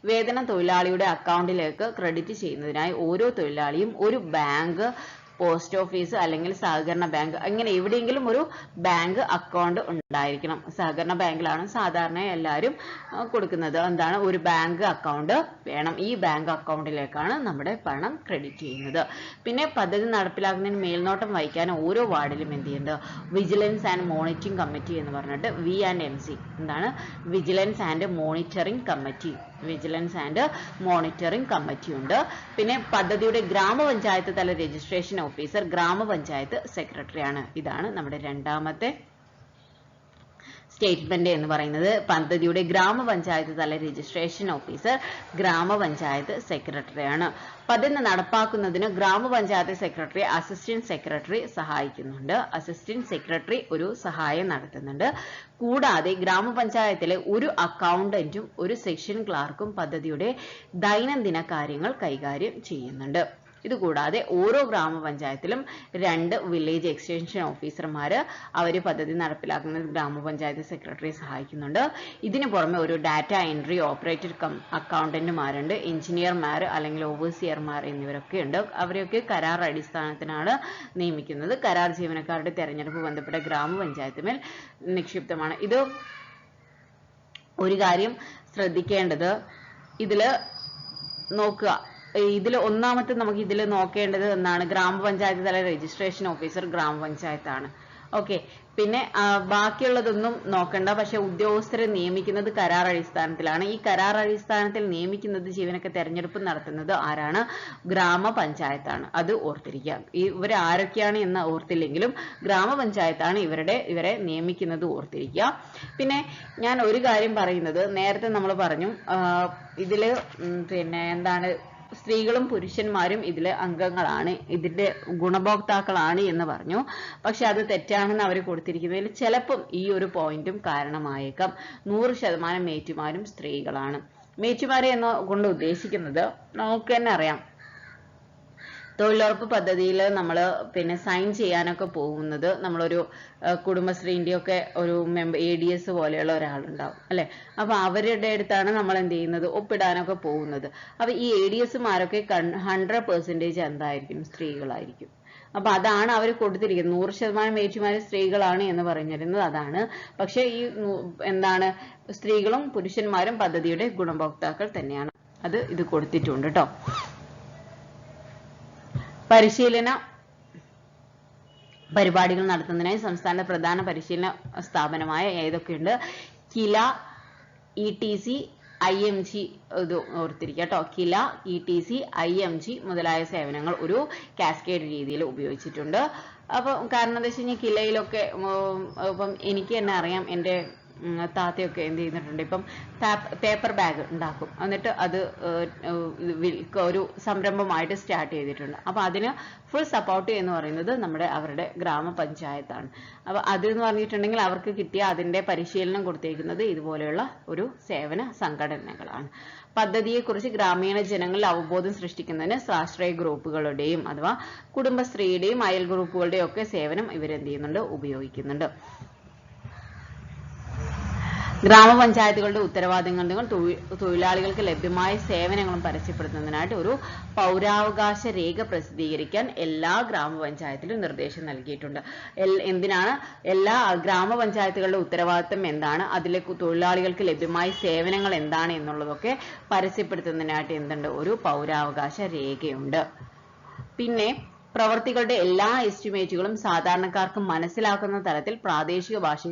വേതനം തൊഴിലാളിയുടെ അക്കൗണ്ടിലേക്ക് ക്രെഡിറ്റ് ചെയ്യുന്നതിനായി ഓരോ തൊഴിലാളിയും ഒരു ബാങ്ക്, പോസ്റ്റ് ഓഫീസ് അല്ലെങ്കിൽ സഹകരണ ബാങ്ക്, അങ്ങനെ എവിടെയെങ്കിലും ഒരു ബാങ്ക് അക്കൗണ്ട് ഉണ്ടായിരിക്കണം. സഹകരണ ബാങ്കിലാണ് സാധാരണ എല്ലാവരും കൊടുക്കുന്നത്. ഒരു ബാങ്ക് അക്കൗണ്ട് വേണം. ഈ ബാങ്ക് അക്കൗണ്ടിലേക്കാണ് നമ്മുടെ പണം ക്രെഡിറ്റ് ചെയ്യുന്നത്. പിന്നെ പദ്ധതി നടപ്പിലാക്കുന്നതിന് മേൽനോട്ടം വഹിക്കാൻ ഓരോ വാർഡിലും എന്ത് ചെയ്യുന്നുണ്ട്? വിജിലൻസ് ആൻഡ് മോണിറ്ററിംഗ് കമ്മിറ്റി എന്ന് പറഞ്ഞിട്ട് V&MC vigilance and monitoring committee. Vigilance and monitoring committee ഉണ്ട്. പിന്നെ പദ്ധതിയുടെ ഗ്രാമപഞ്ചായത്ത് തല രജിസ്ട്രേഷൻ ഓഫീസർ ഗ്രാമപഞ്ചായത്ത് സെക്രട്ടറി ആണ്. ഇതാണ് നമ്മുടെ രണ്ടാമത്തെ സ്റ്റേറ്റ്മെന്റ് എന്ന് പറയുന്നത്. പദ്ധതിയുടെ ഗ്രാമപഞ്ചായത്ത് തല രജിസ്ട്രേഷൻ ഓഫീസർ ഗ്രാമപഞ്ചായത്ത് സെക്രട്ടറി ആണ്. പദ്ധതി നടപ്പാക്കുന്നതിന് ഗ്രാമപഞ്ചായത്ത് സെക്രട്ടറി അസിസ്റ്റന്റ് സെക്രട്ടറി സഹായിക്കുന്നുണ്ട്. അസിസ്റ്റന്റ് സെക്രട്ടറി ഒരു സഹായം നടത്തുന്നുണ്ട്. കൂടാതെ ഗ്രാമപഞ്ചായത്തിലെ ഒരു അക്കൗണ്ടന്റും ഒരു സെക്ഷൻ ക്ലാർക്കും പദ്ധതിയുടെ ദൈനംദിന കാര്യങ്ങൾ കൈകാര്യം ചെയ്യുന്നുണ്ട്. ഇതുകൂടാതെ ഓരോ ഗ്രാമപഞ്ചായത്തിലും 2 വില്ലേജ് എക്സ്റ്റൻഷൻ ഓഫീസർമാര് അവര് പദ്ധതി നടപ്പിലാക്കുന്നത് ഗ്രാമപഞ്ചായത്ത് സെക്രട്ടറിയെ സഹായിക്കുന്നുണ്ട്. ഇതിനു പുറമെ ഒരു ഡാറ്റ എൻട്രി ഓപ്പറേറ്റർ അക്കൗണ്ടന്റുമാരുണ്ട്, എഞ്ചിനീയർമാർ അല്ലെങ്കിൽ ഓവർസിയർമാർ എന്നിവരൊക്കെ ഉണ്ട്. അവരെയൊക്കെ കരാർ അടിസ്ഥാനത്തിനാണ് നിയമിക്കുന്നത്. കരാർ ജീവനക്കാരുടെ തെരഞ്ഞെടുപ്പ് ബന്ധപ്പെട്ട ഗ്രാമപഞ്ചായത്തുമേൽ നിക്ഷിപ്തമാണ്. ഇത് ഒരു കാര്യം ശ്രദ്ധിക്കേണ്ടത്, ഇതില് നോക്കുക, ഇതിൽ ഒന്നാമത്തെ നമുക്ക് ഇതിൽ നോക്കേണ്ടത് എന്താണ്? ഗ്രാമപഞ്ചായത്ത് തല രജിസ്ട്രേഷൻ ഓഫീസർ ഗ്രാമപഞ്ചായത്താണ്. ഓക്കെ, പിന്നെ ബാക്കിയുള്ളതൊന്നും നോക്കണ്ട. പക്ഷെ ഉദ്യോഗസ്ഥരെ നിയമിക്കുന്നത് കരാർ അടിസ്ഥാനത്തിലാണ്. ഈ കരാർ അടിസ്ഥാനത്തിൽ നിയമിക്കുന്നത് ജീവനക്കാരെ തെരഞ്ഞെടുപ്പ് നടത്തുന്നത് ആരാണ്? ഗ്രാമപഞ്ചായത്താണ്. അത് ഓർത്തിരിക്കുക. ഇവർ ആരൊക്കെയാണ് എന്ന് ഓർത്തില്ലെങ്കിലും ഗ്രാമപഞ്ചായത്താണ് ഇവരെ നിയമിക്കുന്നത് ഓർത്തിരിക്കുക. പിന്നെ ഞാൻ ഒരു കാര്യം പറയുന്നത്, നേരത്തെ നമ്മൾ പറഞ്ഞു ഇതില് പിന്നെ സ്ത്രീകളും പുരുഷന്മാരും ഇതിലെ അംഗങ്ങളാണ്, ഇതിന്റെ ഗുണഭോക്താക്കളാണ് എന്ന് പറഞ്ഞു. പക്ഷെ അത് തെറ്റാണെന്ന് അവർ കൊടുത്തിരിക്കുന്നതിൽ ചിലപ്പം ഈ ഒരു പോയിന്റും കാരണമായേക്കാം. 100% മേറ്റുമാരും സ്ത്രീകളാണ്. മേറ്റുമാരെ എന്ന് കൊണ്ട് ഉദ്ദേശിക്കുന്നത് നമുക്ക് തന്നെ അറിയാം, തൊഴിലുറപ്പ് പദ്ധതിയിൽ നമ്മൾ സൈൻ ചെയ്യാനൊക്കെ പോകുന്നത് നമ്മളൊരു കുടുംബശ്രീന്റെ ഒക്കെ ഒരു ADS പോലെയുള്ള ഒരാളുണ്ടാവും അല്ലെ. അപ്പൊ അവരുടെ അടുത്താണ് നമ്മൾ എന്ത് ചെയ്യുന്നത്? ഒപ്പിടാനൊക്കെ പോകുന്നത്. അപ്പൊ ഈ ADSമാരൊക്കെ 100% എന്തായിരിക്കും? സ്ത്രീകളായിരിക്കും. അപ്പൊ അതാണ് അവർ കൊടുത്തിരിക്കുന്നത്. 100% മേറ്റുമാരും സ്ത്രീകളാണ് എന്ന് പറഞ്ഞിരുന്നത് അതാണ്. പക്ഷെ ഈ എന്താണ് സ്ത്രീകളും പുരുഷന്മാരും പദ്ധതിയുടെ ഗുണഭോക്താക്കൾ തന്നെയാണ്. അത് ഇത് കൊടുത്തിട്ടുണ്ട് കേട്ടോ. പരിശീലന പരിപാടികൾ നടത്തുന്നതിനായി സംസ്ഥാന പ്രധാന പരിശീലന സ്ഥാപനമായ ഏതൊക്കെയുണ്ട്? കില, ETC, IMG. ഇത് ഓർത്തിരിക്കുക കേട്ടോ. കില, ETC, IMG മുതലായ സേവനങ്ങൾ ഒരു കാസ്കേഡ് രീതിയിൽ ഉപയോഗിച്ചിട്ടുണ്ട്. അപ്പൊ കാരണം എന്താ വെച്ച് കഴിഞ്ഞാൽ കിലയിലൊക്കെ ഇപ്പം എനിക്ക് തന്നെ അറിയാം, എൻ്റെ താത്തയൊക്കെ എന്ത് ചെയ്തിട്ടുണ്ട്, ഇപ്പം പേപ്പർ ബാഗ് ഉണ്ടാക്കും, എന്നിട്ട് അത് ഒരു സംരംഭമായിട്ട് സ്റ്റാർട്ട് ചെയ്തിട്ടുണ്ട്. അപ്പൊ അതിന് ഫുൾ സപ്പോർട്ട് എന്ന് പറയുന്നത് അവരുടെ ഗ്രാമപഞ്ചായത്താണ്. അപ്പൊ അതെന്ന് പറഞ്ഞിട്ടുണ്ടെങ്കിൽ അവർക്ക് കിട്ടിയ അതിന്റെ പരിശീലനം കൊടുത്തിരിക്കുന്നത് ഇതുപോലെയുള്ള ഒരു സേവന സംഘടനകളാണ്. പദ്ധതിയെക്കുറിച്ച് ഗ്രാമീണ ജനങ്ങളിൽ അവബോധം സൃഷ്ടിക്കുന്നതിന് സ്വാശ്രയ ഗ്രൂപ്പുകളുടെയും അഥവാ കുടുംബശ്രീയുടെയും അയൽ ഗ്രൂപ്പുകളുടെയും ഒക്കെ സേവനം ഇവരെന്ത് ചെയ്യുന്നുണ്ട്, ഉപയോഗിക്കുന്നുണ്ട്. ഗ്രാമപഞ്ചായത്തുകളുടെ ഉത്തരവാദിത്തങ്ങളും തൊഴിലാളികൾക്ക് ലഭ്യമായ സേവനങ്ങളും പരസ്യപ്പെടുത്തുന്നതിനായിട്ട് ഒരു പൗരാവകാശ രേഖ പ്രസിദ്ധീകരിക്കാൻ എല്ലാ ഗ്രാമപഞ്ചായത്തിലും നിർദ്ദേശം നൽകിയിട്ടുണ്ട്. എന്തിനാണ്? എല്ലാ ഗ്രാമപഞ്ചായത്തുകളുടെ ഉത്തരവാദിത്തം എന്താണ്, അതിലെ തൊഴിലാളികൾക്ക് ലഭ്യമായ സേവനങ്ങൾ എന്താണ് എന്നുള്ളതൊക്കെ പരസ്യപ്പെടുത്തുന്നതിനായിട്ട് എന്തുണ്ട്, ഒരു പൗരാവകാശ രേഖയുണ്ട്. പിന്നെ പ്രവർത്തികളുടെ എല്ലാ എസ്റ്റിമേറ്റുകളും സാധാരണക്കാർക്ക് മനസ്സിലാക്കുന്ന തരത്തിൽ പ്രാദേശിക ഭാഷ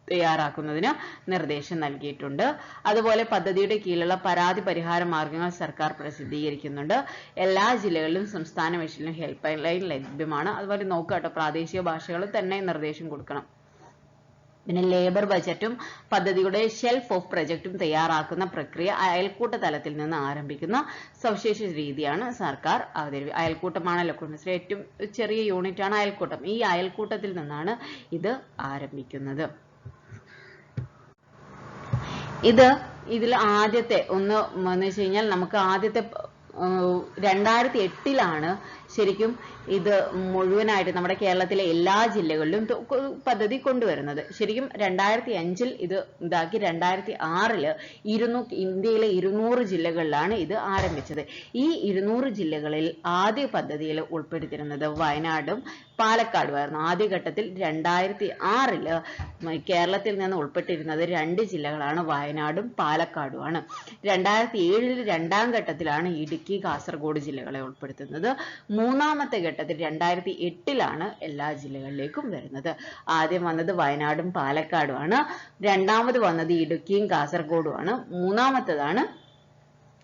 തയ്യാറാക്കുന്നതിന് നിർദ്ദേശം നൽകിയിട്ടുണ്ട്. അതുപോലെ പദ്ധതിയുടെ കീഴിലുള്ള പരാതി പരിഹാര മാർഗങ്ങൾ സർക്കാർ പ്രസിദ്ധീകരിക്കുന്നുണ്ട്. എല്ലാ ജില്ലകളിലും സംസ്ഥാന മിഷനിലും ഹെൽപ്പ് ലൈൻ ലഭ്യമാണ്. അതുപോലെ നോക്കുക കേട്ടോ, പ്രാദേശിക ഭാഷകളിൽ തന്നെ നിർദ്ദേശം കൊടുക്കണം. പിന്നെ ലേബർ ബജറ്റും പദ്ധതിയുടെ ഷെൽഫ് ഓഫ് പ്രൊജക്റ്റും തയ്യാറാക്കുന്ന പ്രക്രിയ അയൽക്കൂട്ട തലത്തിൽ നിന്ന് ആരംഭിക്കുന്ന സവിശേഷ രീതിയാണ് സർക്കാർ അയൽക്കൂട്ടമാണല്ലോ കുടുംബശ്രീ ഏറ്റവും ചെറിയ യൂണിറ്റ് ആണ് അയൽക്കൂട്ടം. ഈ അയൽക്കൂട്ടത്തിൽ നിന്നാണ് ഇത് ആരംഭിക്കുന്നത്. ഇതിൽ ആദ്യത്തെ എന്ന് വെച്ച് കഴിഞ്ഞാൽ നമുക്ക് ആദ്യത്തെ 2008 ശരിക്കും ഇത് മുഴുവനായിട്ട് നമ്മുടെ കേരളത്തിലെ എല്ലാ ജില്ലകളിലും പദ്ധതി കൊണ്ടുവരുന്നത്. ശരിക്കും 2005 ഇത് ഇതാക്കി 2006 ഇന്ത്യയിലെ 200 ജില്ലകളിലാണ് ഇത് ആരംഭിച്ചത്. ഈ 200 ജില്ലകളിൽ ആദ്യ പദ്ധതിയിൽ ഉൾപ്പെടുത്തിയിരുന്നത് വയനാടും പാലക്കാടുമായിരുന്നു. ആദ്യഘട്ടത്തിൽ 2006 കേരളത്തിൽ നിന്ന് ഉൾപ്പെട്ടിരുന്നത് 2 ജില്ലകളാണ്, വയനാടും പാലക്കാടുമാണ്. 2007 രണ്ടാം ഘട്ടത്തിലാണ് ഇടുക്കി, കാസർഗോഡ് ജില്ലകളെ ഉൾപ്പെടുത്തുന്നത്. മൂന്നാമത്തെ ഘട്ടത്തിൽ 2008 എല്ലാ ജില്ലകളിലേക്കും വരുന്നത്. ആദ്യം വന്നത് വയനാടും പാലക്കാടുമാണ്, രണ്ടാമത് വന്നത് ഇടുക്കിയും കാസർഗോഡുമാണ്, മൂന്നാമത്തേതാണ്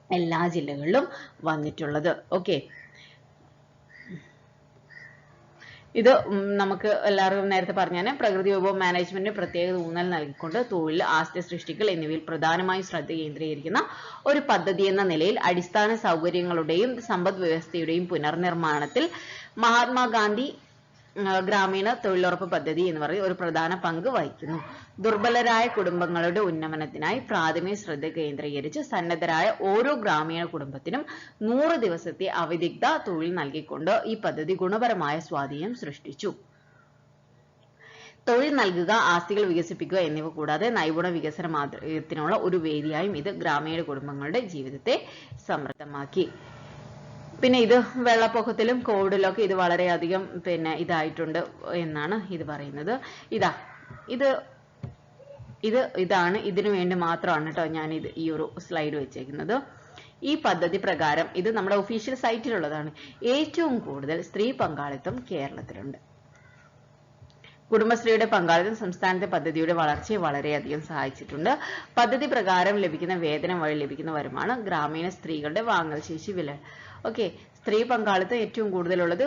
എല്ലാ ജില്ലകളിലും വന്നിട്ടുള്ളത്. ഓക്കെ, ഇത് നമുക്ക് എല്ലാവർക്കും നേരത്തെ പറഞ്ഞാൽ പ്രകൃതി വിഭവ മാനേജ്മെന്റിന് പ്രത്യേക ഊന്നൽ നൽകിക്കൊണ്ട് തൊഴിൽ, ആസ്തി സൃഷ്ടിക്കൽ എന്നിവയിൽ പ്രധാനമായും ശ്രദ്ധ കേന്ദ്രീകരിക്കുന്ന ഒരു പദ്ധതി എന്ന നിലയിൽ അടിസ്ഥാന സൗകര്യങ്ങളുടെയും സമ്പദ് വ്യവസ്ഥയുടെയും പുനർനിർമ്മാണത്തിൽ മഹാത്മാഗാന്ധി ഗ്രാമീണ തൊഴിലുറപ്പ് പദ്ധതി എന്ന് പറയുന്ന ഒരു പ്രധാന പങ്ക് വഹിക്കുന്നു. ദുർബലരായ കുടുംബങ്ങളുടെ ഉന്നമനത്തിനായി പ്രാഥമിക ശ്രദ്ധ കേന്ദ്രീകരിച്ച് സന്നദ്ധരായ ഓരോ ഗ്രാമീണ കുടുംബത്തിനും 100 ദിവസത്തെ അവിദഗ്ധ തൊഴിൽ നൽകിക്കൊണ്ട് ഈ പദ്ധതി ഗുണപരമായ സ്വാധീനം സൃഷ്ടിച്ചു. തൊഴിൽ നൽകുക, ആസ്തികൾ വികസിപ്പിക്കുക എന്നിവ കൂടാതെ നൈപുണ വികസന മാതൃകത്തിനുള്ള ഒരു വേദിയായും ഇത് ഗ്രാമീണ കുടുംബങ്ങളുടെ ജീവിതത്തെ സമൃദ്ധമാക്കി. പിന്നെ ഇത് വെള്ളപ്പൊക്കത്തിലും കോവിഡിലൊക്കെ ഇത് വളരെയധികം ഇതായിട്ടുണ്ട് എന്നാണ് ഇത് പറയുന്നത്. ഇതാണ് ഇതിനു വേണ്ടി മാത്രമാണ് കേട്ടോ ഞാൻ ഈ ഒരു സ്ലൈഡ് വെച്ചേക്കുന്നത്. ഈ പദ്ധതി പ്രകാരം ഇത് നമ്മുടെ ഒഫീഷ്യൽ സൈറ്റിലുള്ളതാണ്. ഏറ്റവും കൂടുതൽ സ്ത്രീ പങ്കാളിത്തം കേരളത്തിലുണ്ട്. കുടുംബശ്രീയുടെ പങ്കാളിത്തം സംസ്ഥാനത്തെ പദ്ധതിയുടെ വളർച്ചയെ വളരെയധികം സഹായിച്ചിട്ടുണ്ട്. പദ്ധതി പ്രകാരം ലഭിക്കുന്ന വേതനം വഴി ലഭിക്കുന്ന വരുമാനം ഗ്രാമീണ സ്ത്രീകളുടെ വാങ്ങൽ ശേഷി വില. ഓക്കെ, സ്ത്രീ പങ്കാളിത്തം ഏറ്റവും കൂടുതലുള്ളത്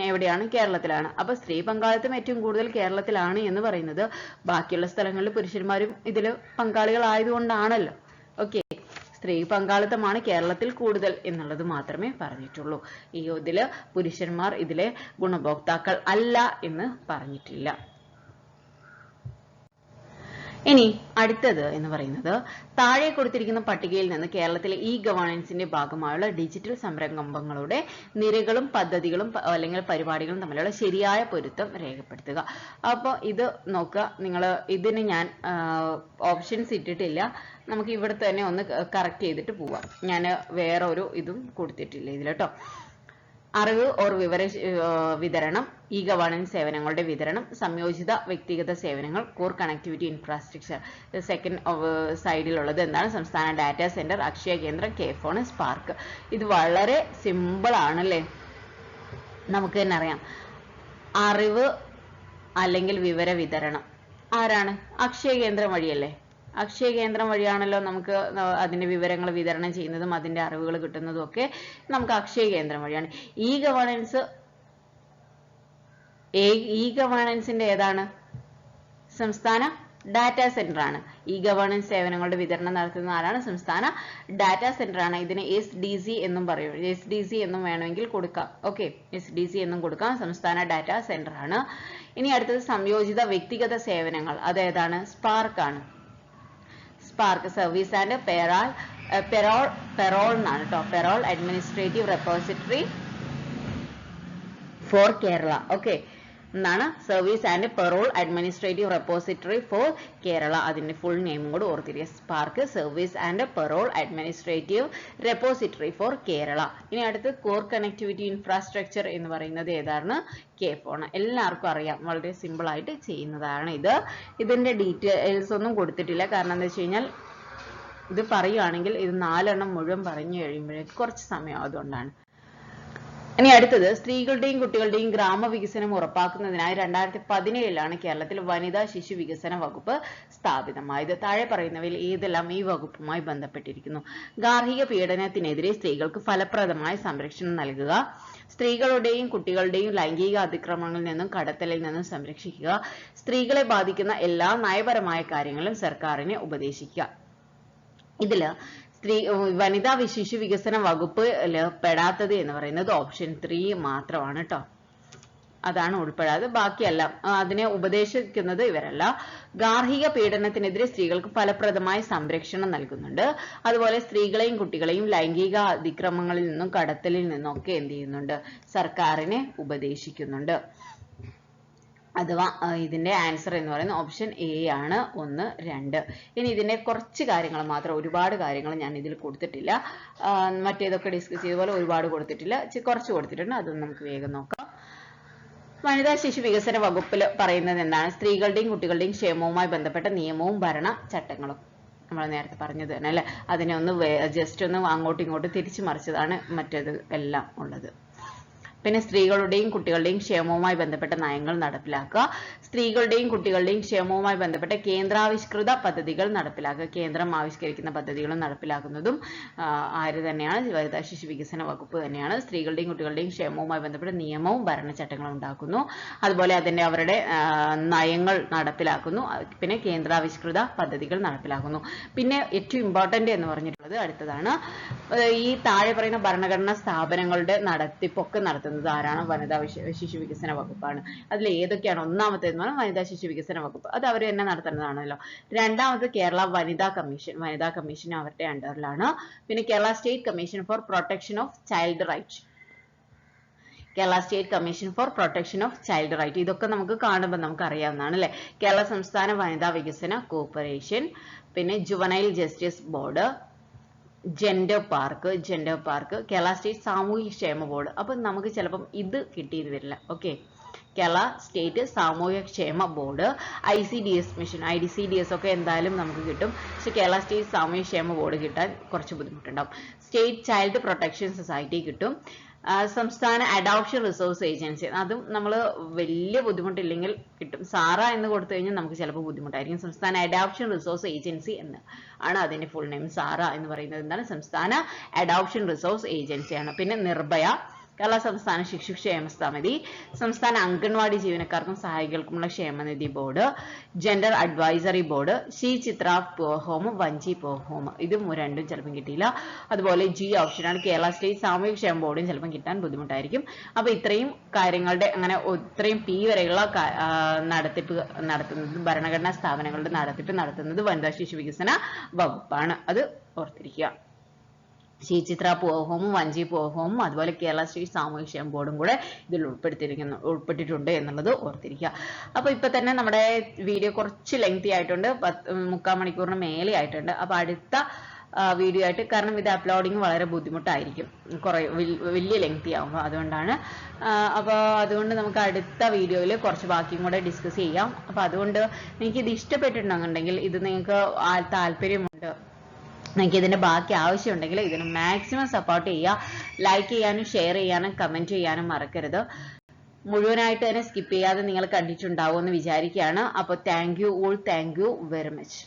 എവിടെയാണ്? കേരളത്തിലാണ്. അപ്പൊ സ്ത്രീ പങ്കാളിത്തം ഏറ്റവും കൂടുതൽ കേരളത്തിലാണ് എന്ന് പറയുന്നത് ബാക്കിയുള്ള സ്ഥലങ്ങളിൽ പുരുഷന്മാരും ഇതിൽ പങ്കാളികളായതുകൊണ്ടാണല്ലോ. ഓക്കെ, സ്ത്രീ പങ്കാളിത്തമാണ് കേരളത്തിൽ കൂടുതൽ എന്നുള്ളത് മാത്രമേ പറഞ്ഞിട്ടുള്ളൂ. ഇതില് പുരുഷന്മാർ ഇതിലെ ഗുണഭോക്താക്കൾ അല്ല എന്ന് പറഞ്ഞിട്ടില്ല. ഇനി അടുത്തത് എന്ന് പറയുന്നത് താഴെ കൊടുത്തിരിക്കുന്ന പട്ടികയിൽ നിന്ന് കേരളത്തിലെ ഇ ഗവേണൻസിന്റെ ഭാഗമായുള്ള ഡിജിറ്റൽ സംരംഭങ്ങളുടെ നിരകളും പദ്ധതികളും അല്ലെങ്കിൽ പരിപാടികളും തമ്മിലുള്ള ശരിയായ പൊരുത്തം രേഖപ്പെടുത്തുക. അപ്പോൾ ഇത് നോക്കുക, നിങ്ങൾ ഇതിന് ഞാൻ ഓപ്ഷൻസ് ഇട്ടിട്ടില്ല, നമുക്ക് ഇവിടെ തന്നെ ഒന്ന് കറക്റ്റ് ചെയ്തിട്ട് പോവാം. ഞാൻ വേറെ ഒരു ഇതും കൊടുത്തിട്ടില്ല ഇതിൽ കേട്ടോ. അറിവ് ഓർ വിവര വിതരണം, ഇ ഗവേണൻസ് സേവനങ്ങളുടെ വിതരണം, സംയോജിത വ്യക്തിഗത സേവനങ്ങൾ, കോർ കണക്ടിവിറ്റി ഇൻഫ്രാസ്ട്രക്ചർ. സെക്കൻഡ് സൈഡിലുള്ളത് എന്താണ്? സംസ്ഥാന ഡാറ്റാ സെന്റർ, അക്ഷയ കേന്ദ്രം, കെ-ഫോൺ, സ്പാർക്ക്. ഇത് വളരെ സിമ്പിൾ ആണല്ലേ, നമുക്ക് തന്നെ അറിയാം. അറിവ് അല്ലെങ്കിൽ വിവര വിതരണം ആരാണ്? അക്ഷയ കേന്ദ്രം വഴിയല്ലേ? അക്ഷയ കേന്ദ്രം വഴിയാണല്ലോ നമുക്ക് അതിന്റെ വിവരങ്ങൾ വിതരണം ചെയ്യുന്നതും അതിന്റെ അറിവുകൾ കിട്ടുന്നതും ഒക്കെ നമുക്ക് അക്ഷയ കേന്ദ്രം വഴിയാണ്. ഇ ഗവേണൻസിന്റെ ഏതാണ്? സംസ്ഥാന ഡാറ്റാ സെന്റർ ആണ്. ഇ ഗവേണൻസ് സേവനങ്ങളുടെ വിതരണം നടത്തുന്ന ആരാണ്? സംസ്ഥാന ഡാറ്റാ സെന്റർ ആണ്. ഇതിനെ SDC എന്നും പറയും. SDC എന്നും വേണമെങ്കിൽ കൊടുക്കാം. ഓക്കെ, SDC എന്നും കൊടുക്കാം. സംസ്ഥാന ഡാറ്റാ സെന്റർ ആണ്. ഇനി അടുത്തത് സംയോജിത വ്യക്തിഗത സേവനങ്ങൾ. അതേതാണ്? സ്പാർക്ക് ആണ്. സ്പാർക്ക് സർവീസ് ആൻഡ് പെറോൾ എന്നാണ് കേട്ടോ. Payroll administrative repository for Kerala. Okay, എന്നാണ് service and payroll administrative repository for Kerala. അതിന്റെ ഫുൾ നെയിം കൂടെ ഓർത്തിരിക്കുക. Spark service and payroll administrative repository for Kerala. ഇനി അടുത്ത് കോർ കണക്ടിവിറ്റി ഇൻഫ്രാസ്ട്രക്ചർ എന്ന് പറയുന്നത് ഏതാണ്? കെ-ഫോൺ. എല്ലാവർക്കും അറിയാം, വളരെ സിമ്പിൾ ആയിട്ട് ചെയ്യുന്നതാണ് ഇത്. ഇതിന്റെ ഡീറ്റെയിൽസ് ഒന്നും കൊടുത്തിട്ടില്ല, കാരണം എന്താ വെച്ച് കഴിഞ്ഞാൽ ഇത് പറയുകയാണെങ്കിൽ ഇത് 4 എണ്ണം മുഴുവൻ പറഞ്ഞു കഴിയുമ്പോഴേക്ക് കുറച്ച് സമയം, അതുകൊണ്ടാണ്. ഇനി അടുത്തത് സ്ത്രീകളുടെയും കുട്ടികളുടെയും ഗ്രാമവികസനം ഉറപ്പാക്കുന്നതിനായി 2017 കേരളത്തിൽ വനിതാ ശിശു വികസന വകുപ്പ് സ്ഥാപിതമായത്. താഴെ പറയുന്നവയിൽ ഏതെല്ലാം ഈ വകുപ്പുമായി ബന്ധപ്പെട്ടിരിക്കുന്നു? ഗാർഹിക പീഡനത്തിനെതിരെ സ്ത്രീകൾക്ക് ഫലപ്രദമായ സംരക്ഷണം നൽകുക, സ്ത്രീകളുടെയും കുട്ടികളുടെയും ലൈംഗിക അതിക്രമങ്ങളിൽ നിന്നും കടത്തലിൽ നിന്നും സംരക്ഷിക്കുക, സ്ത്രീകളെ ബാധിക്കുന്ന എല്ലാ നയപരമായ കാര്യങ്ങളും സർക്കാരിനെ ഉപദേശിക്കുക. ഇതില് വനിതാ ശിശു വികസന വകുപ്പ് പെടാത്തത് എന്ന് പറയുന്നത് ഓപ്ഷൻ 3 മാത്രമാണ് കേട്ടോ. അതാണ് ഉൾപ്പെടാതെ. ബാക്കിയെല്ലാം അതിനെ ഉപദേശിക്കുന്നത് ഇവരല്ല. ഗാർഹിക പീഡനത്തിനെതിരെ സ്ത്രീകൾക്ക് ഫലപ്രദമായ സംരക്ഷണം നൽകുന്നുണ്ട്. അതുപോലെ സ്ത്രീകളെയും കുട്ടികളെയും ലൈംഗിക അതിക്രമങ്ങളിൽ നിന്നും കടത്തലിൽ നിന്നും ഒക്കെ എന്ത് ചെയ്യുന്നുണ്ട്? സർക്കാരിനെ ഉപദേശിക്കുന്നുണ്ട്. അഥവാ ഇതിന്റെ ആൻസർ എന്ന് പറയുന്നത് ഓപ്ഷൻ എ ആണ്, 1, 2. ഇനി ഇതിന്റെ കുറച്ച് കാര്യങ്ങൾ മാത്രം, ഒരുപാട് കാര്യങ്ങൾ ഞാൻ ഇതിൽ കൊടുത്തിട്ടില്ല. മറ്റേതൊക്കെ ഡിസ്കസ് ചെയ്ത പോലെ ഒരുപാട് കൊടുത്തിട്ടില്ല, കുറച്ച് കൊടുത്തിട്ടുണ്ട്. അതൊന്നും നമുക്ക് വേഗം നോക്കാം. വനിതാ ശിശു വികസന വകുപ്പിൽ പറയുന്നത് എന്താണ്? സ്ത്രീകളുടെയും കുട്ടികളുടെയും ക്ഷേമവുമായി ബന്ധപ്പെട്ട നിയമവും ഭരണ ചട്ടങ്ങളും. നമ്മൾ നേരത്തെ പറഞ്ഞത് തന്നെ അല്ലെ, അതിനെ ഒന്ന് ജസ്റ്റ് ഒന്ന് അങ്ങോട്ടും ഇങ്ങോട്ടും തിരിച്ചു മറിച്ചതാണ് മറ്റേത് എല്ലാം ഉള്ളത്. പിന്നെ സ്ത്രീകളുടെയും കുട്ടികളുടെയും ക്ഷേമവുമായി ബന്ധപ്പെട്ട നയങ്ങൾ നടപ്പിലാക്കുക, സ്ത്രീകളുടെയും കുട്ടികളുടെയും ക്ഷേമവുമായി ബന്ധപ്പെട്ട കേന്ദ്രാവിഷ്കൃത പദ്ധതികൾ നടപ്പിലാക്കുക. കേന്ദ്രം ആവിഷ്കരിക്കുന്ന പദ്ധതികളും നടപ്പിലാക്കുന്നതും ആര് തന്നെയാണ്? വനിതാ ശിശു വികസന വകുപ്പ് തന്നെയാണ്. സ്ത്രീകളുടെയും കുട്ടികളുടെയും ക്ഷേമവുമായി ബന്ധപ്പെട്ട നിയമവും ഭരണചട്ടങ്ങളും ഉണ്ടാക്കുന്നു, അതുപോലെ അവരുടെ നയങ്ങൾ നടപ്പിലാക്കുന്നു, പിന്നെ കേന്ദ്രാവിഷ്കൃത പദ്ധതികൾ നടപ്പിലാക്കുന്നു. പിന്നെ ഏറ്റവും ഇമ്പോർട്ടന്റ് എന്ന് പറഞ്ഞിട്ടുള്ളത് അടുത്തതാണ്, ഈ താഴെ പറയുന്ന ഭരണഘടനാ സ്ഥാപനങ്ങളുടെ നടത്തിപ്പൊക്കെ നടത്തുന്നത് ആരാണ്? വനിതാ ശിശു വികസന വകുപ്പാണ്. അതിൽ ഏതൊക്കെയാണ്? ഒന്നാമത്തേന്ന് പറഞ്ഞാൽ വനിതാ ശിശു വികസന വകുപ്പ്, അത് അവർ തന്നെ നടത്തുന്നതാണല്ലോ. രണ്ടാമത് കേരള വനിതാ കമ്മീഷൻ, വനിതാ കമ്മീഷൻ അവരുടെ അണ്ടറിലാണ്. പിന്നെ Kerala state commission for protection of child right, Kerala state commission for protection of child right. ഇതൊക്കെ നമുക്ക് കാണുമ്പോൾ നമുക്ക് അറിയാവുന്നതാണ് അല്ലെ. കേരള സംസ്ഥാന വനിതാ വികസന കോർപ്പറേഷൻ, പിന്നെ juvenile justice board, gender park, Kerala state സാമൂഹ്യ ക്ഷേമ ബോർഡ്. അപ്പൊ നമുക്ക് ചിലപ്പം ഇത് കിട്ടിയെന്ന് വരില്ല. ഓക്കെ, കേരള സ്റ്റേറ്റ് സാമൂഹ്യ ക്ഷേമ ബോർഡ്, ICDS മിഷൻ, ICDS ഒക്കെ എന്തായാലും നമുക്ക് കിട്ടും. പക്ഷെ കേരള സ്റ്റേറ്റ് സാമൂഹ്യ ക്ഷേമ ബോർഡ് കിട്ടാൻ കുറച്ച് ബുദ്ധിമുട്ടുണ്ടാവും. സ്റ്റേറ്റ് ചൈൽഡ് പ്രൊട്ടക്ഷൻ സൊസൈറ്റി കിട്ടും. സംസ്ഥാന അഡോപ്ഷൻ റിസോഴ്സ് ഏജൻസി, അതും നമ്മൾ വലിയ ബുദ്ധിമുട്ടില്ലെങ്കിൽ കിട്ടും. സാറ എന്ന് കൊടുത്തു കഴിഞ്ഞാൽ നമുക്ക് ചിലപ്പോൾ ബുദ്ധിമുട്ടായിരിക്കും. സംസ്ഥാന അഡോപ്ഷൻ റിസോഴ്സ് ഏജൻസി എന്ന് ആണ് അതിന്റെ ഫുൾ നെയിം. സാറ എന്ന് പറയുന്നത് എന്താണ്? സംസ്ഥാന അഡോപ്ഷൻ റിസോഴ്സ് ഏജൻസിയാണ്. പിന്നെ നിർഭയ, കേരള സംസ്ഥാന ശിശുക്ഷേമ സമിതി, സംസ്ഥാന അംഗൻവാടി ജീവനക്കാർക്കും സഹായികൾക്കുമുള്ള ക്ഷേമനിധി board, gender advisory board, Shri Chitra poor home, Vanchi poor home. ഇതും രണ്ടും ചിലപ്പം കിട്ടിയില്ല. അതുപോലെ G ഓപ്ഷനാണ്, കേരള സ്റ്റേറ്റ് സാമൂഹിക ക്ഷേമ ബോർഡും ചിലപ്പം കിട്ടാൻ ബുദ്ധിമുട്ടായിരിക്കും. അപ്പൊ ഇത്രയും കാര്യങ്ങളുടെ അങ്ങനെ ഇത്രയും P വരെയുള്ള നടത്തിപ്പ് നടത്തുന്നത്, ഭരണഘടനാ സ്ഥാപനങ്ങളുടെ നടത്തിപ്പ് നടത്തുന്നത് വനിതാ ശിശു വികസന വകുപ്പാണ്. അത് ഓർത്തിരിക്കുക. ശ്രീ ചിത്ര പൂർ ഹോമും വഞ്ചി പൂർ ഹോമും അതുപോലെ കേരള സ്റ്റേറ്റ് സാമൂഹ്യ ക്ഷേമ ബോർഡും കൂടെ ഇതിൽ ഉൾപ്പെട്ടിട്ടുണ്ട് എന്നുള്ളത് ഓർത്തിരിക്കുക. അപ്പൊ ഇപ്പൊ തന്നെ നമ്മുടെ വീഡിയോ കുറച്ച് ലെങ്തി ആയിട്ടുണ്ട്, 3/4 മണിക്കൂറിന് മേലെ ആയിട്ടുണ്ട്. അപ്പൊ അടുത്ത വീഡിയോ ആയിട്ട്, കാരണം ഇത് അപ്ലോഡിങ് വളരെ ബുദ്ധിമുട്ടായിരിക്കും, കുറെ വലിയ ലെങ്തി ആകുമ്പോൾ. അതുകൊണ്ടാണ്. അപ്പോൾ അതുകൊണ്ട് നമുക്ക് അടുത്ത വീഡിയോയിൽ കുറച്ച് ബാക്കിയും കൂടെ ഡിസ്കസ് ചെയ്യാം. അപ്പോൾ അതുകൊണ്ട് നിങ്ങൾക്ക് ഇത് ഇഷ്ടപ്പെട്ടിട്ടുണ്ടെന്നുണ്ടെങ്കിൽ, ഇത് നിങ്ങൾക്ക് താല്പര്യമുണ്ട്, നിങ്ങൾക്ക് ഇതിന്റെ ബാക്കി ആവശ്യമുണ്ടെങ്കിൽ ഇതിന് മാക്സിമം സപ്പോർട്ട് ചെയ്യുക. ലൈക്ക് ചെയ്യാനും ഷെയർ ചെയ്യാനും കമന്റ് ചെയ്യാനും മറക്കരുത്. മുഴുവനായിട്ട് തന്നെ സ്കിപ്പ് ചെയ്യാതെ നിങ്ങൾ കണ്ടിട്ടുണ്ടാവും എന്ന് വിചാരിക്കുകയാണ്. അപ്പോൾ thank you all, thank you very much.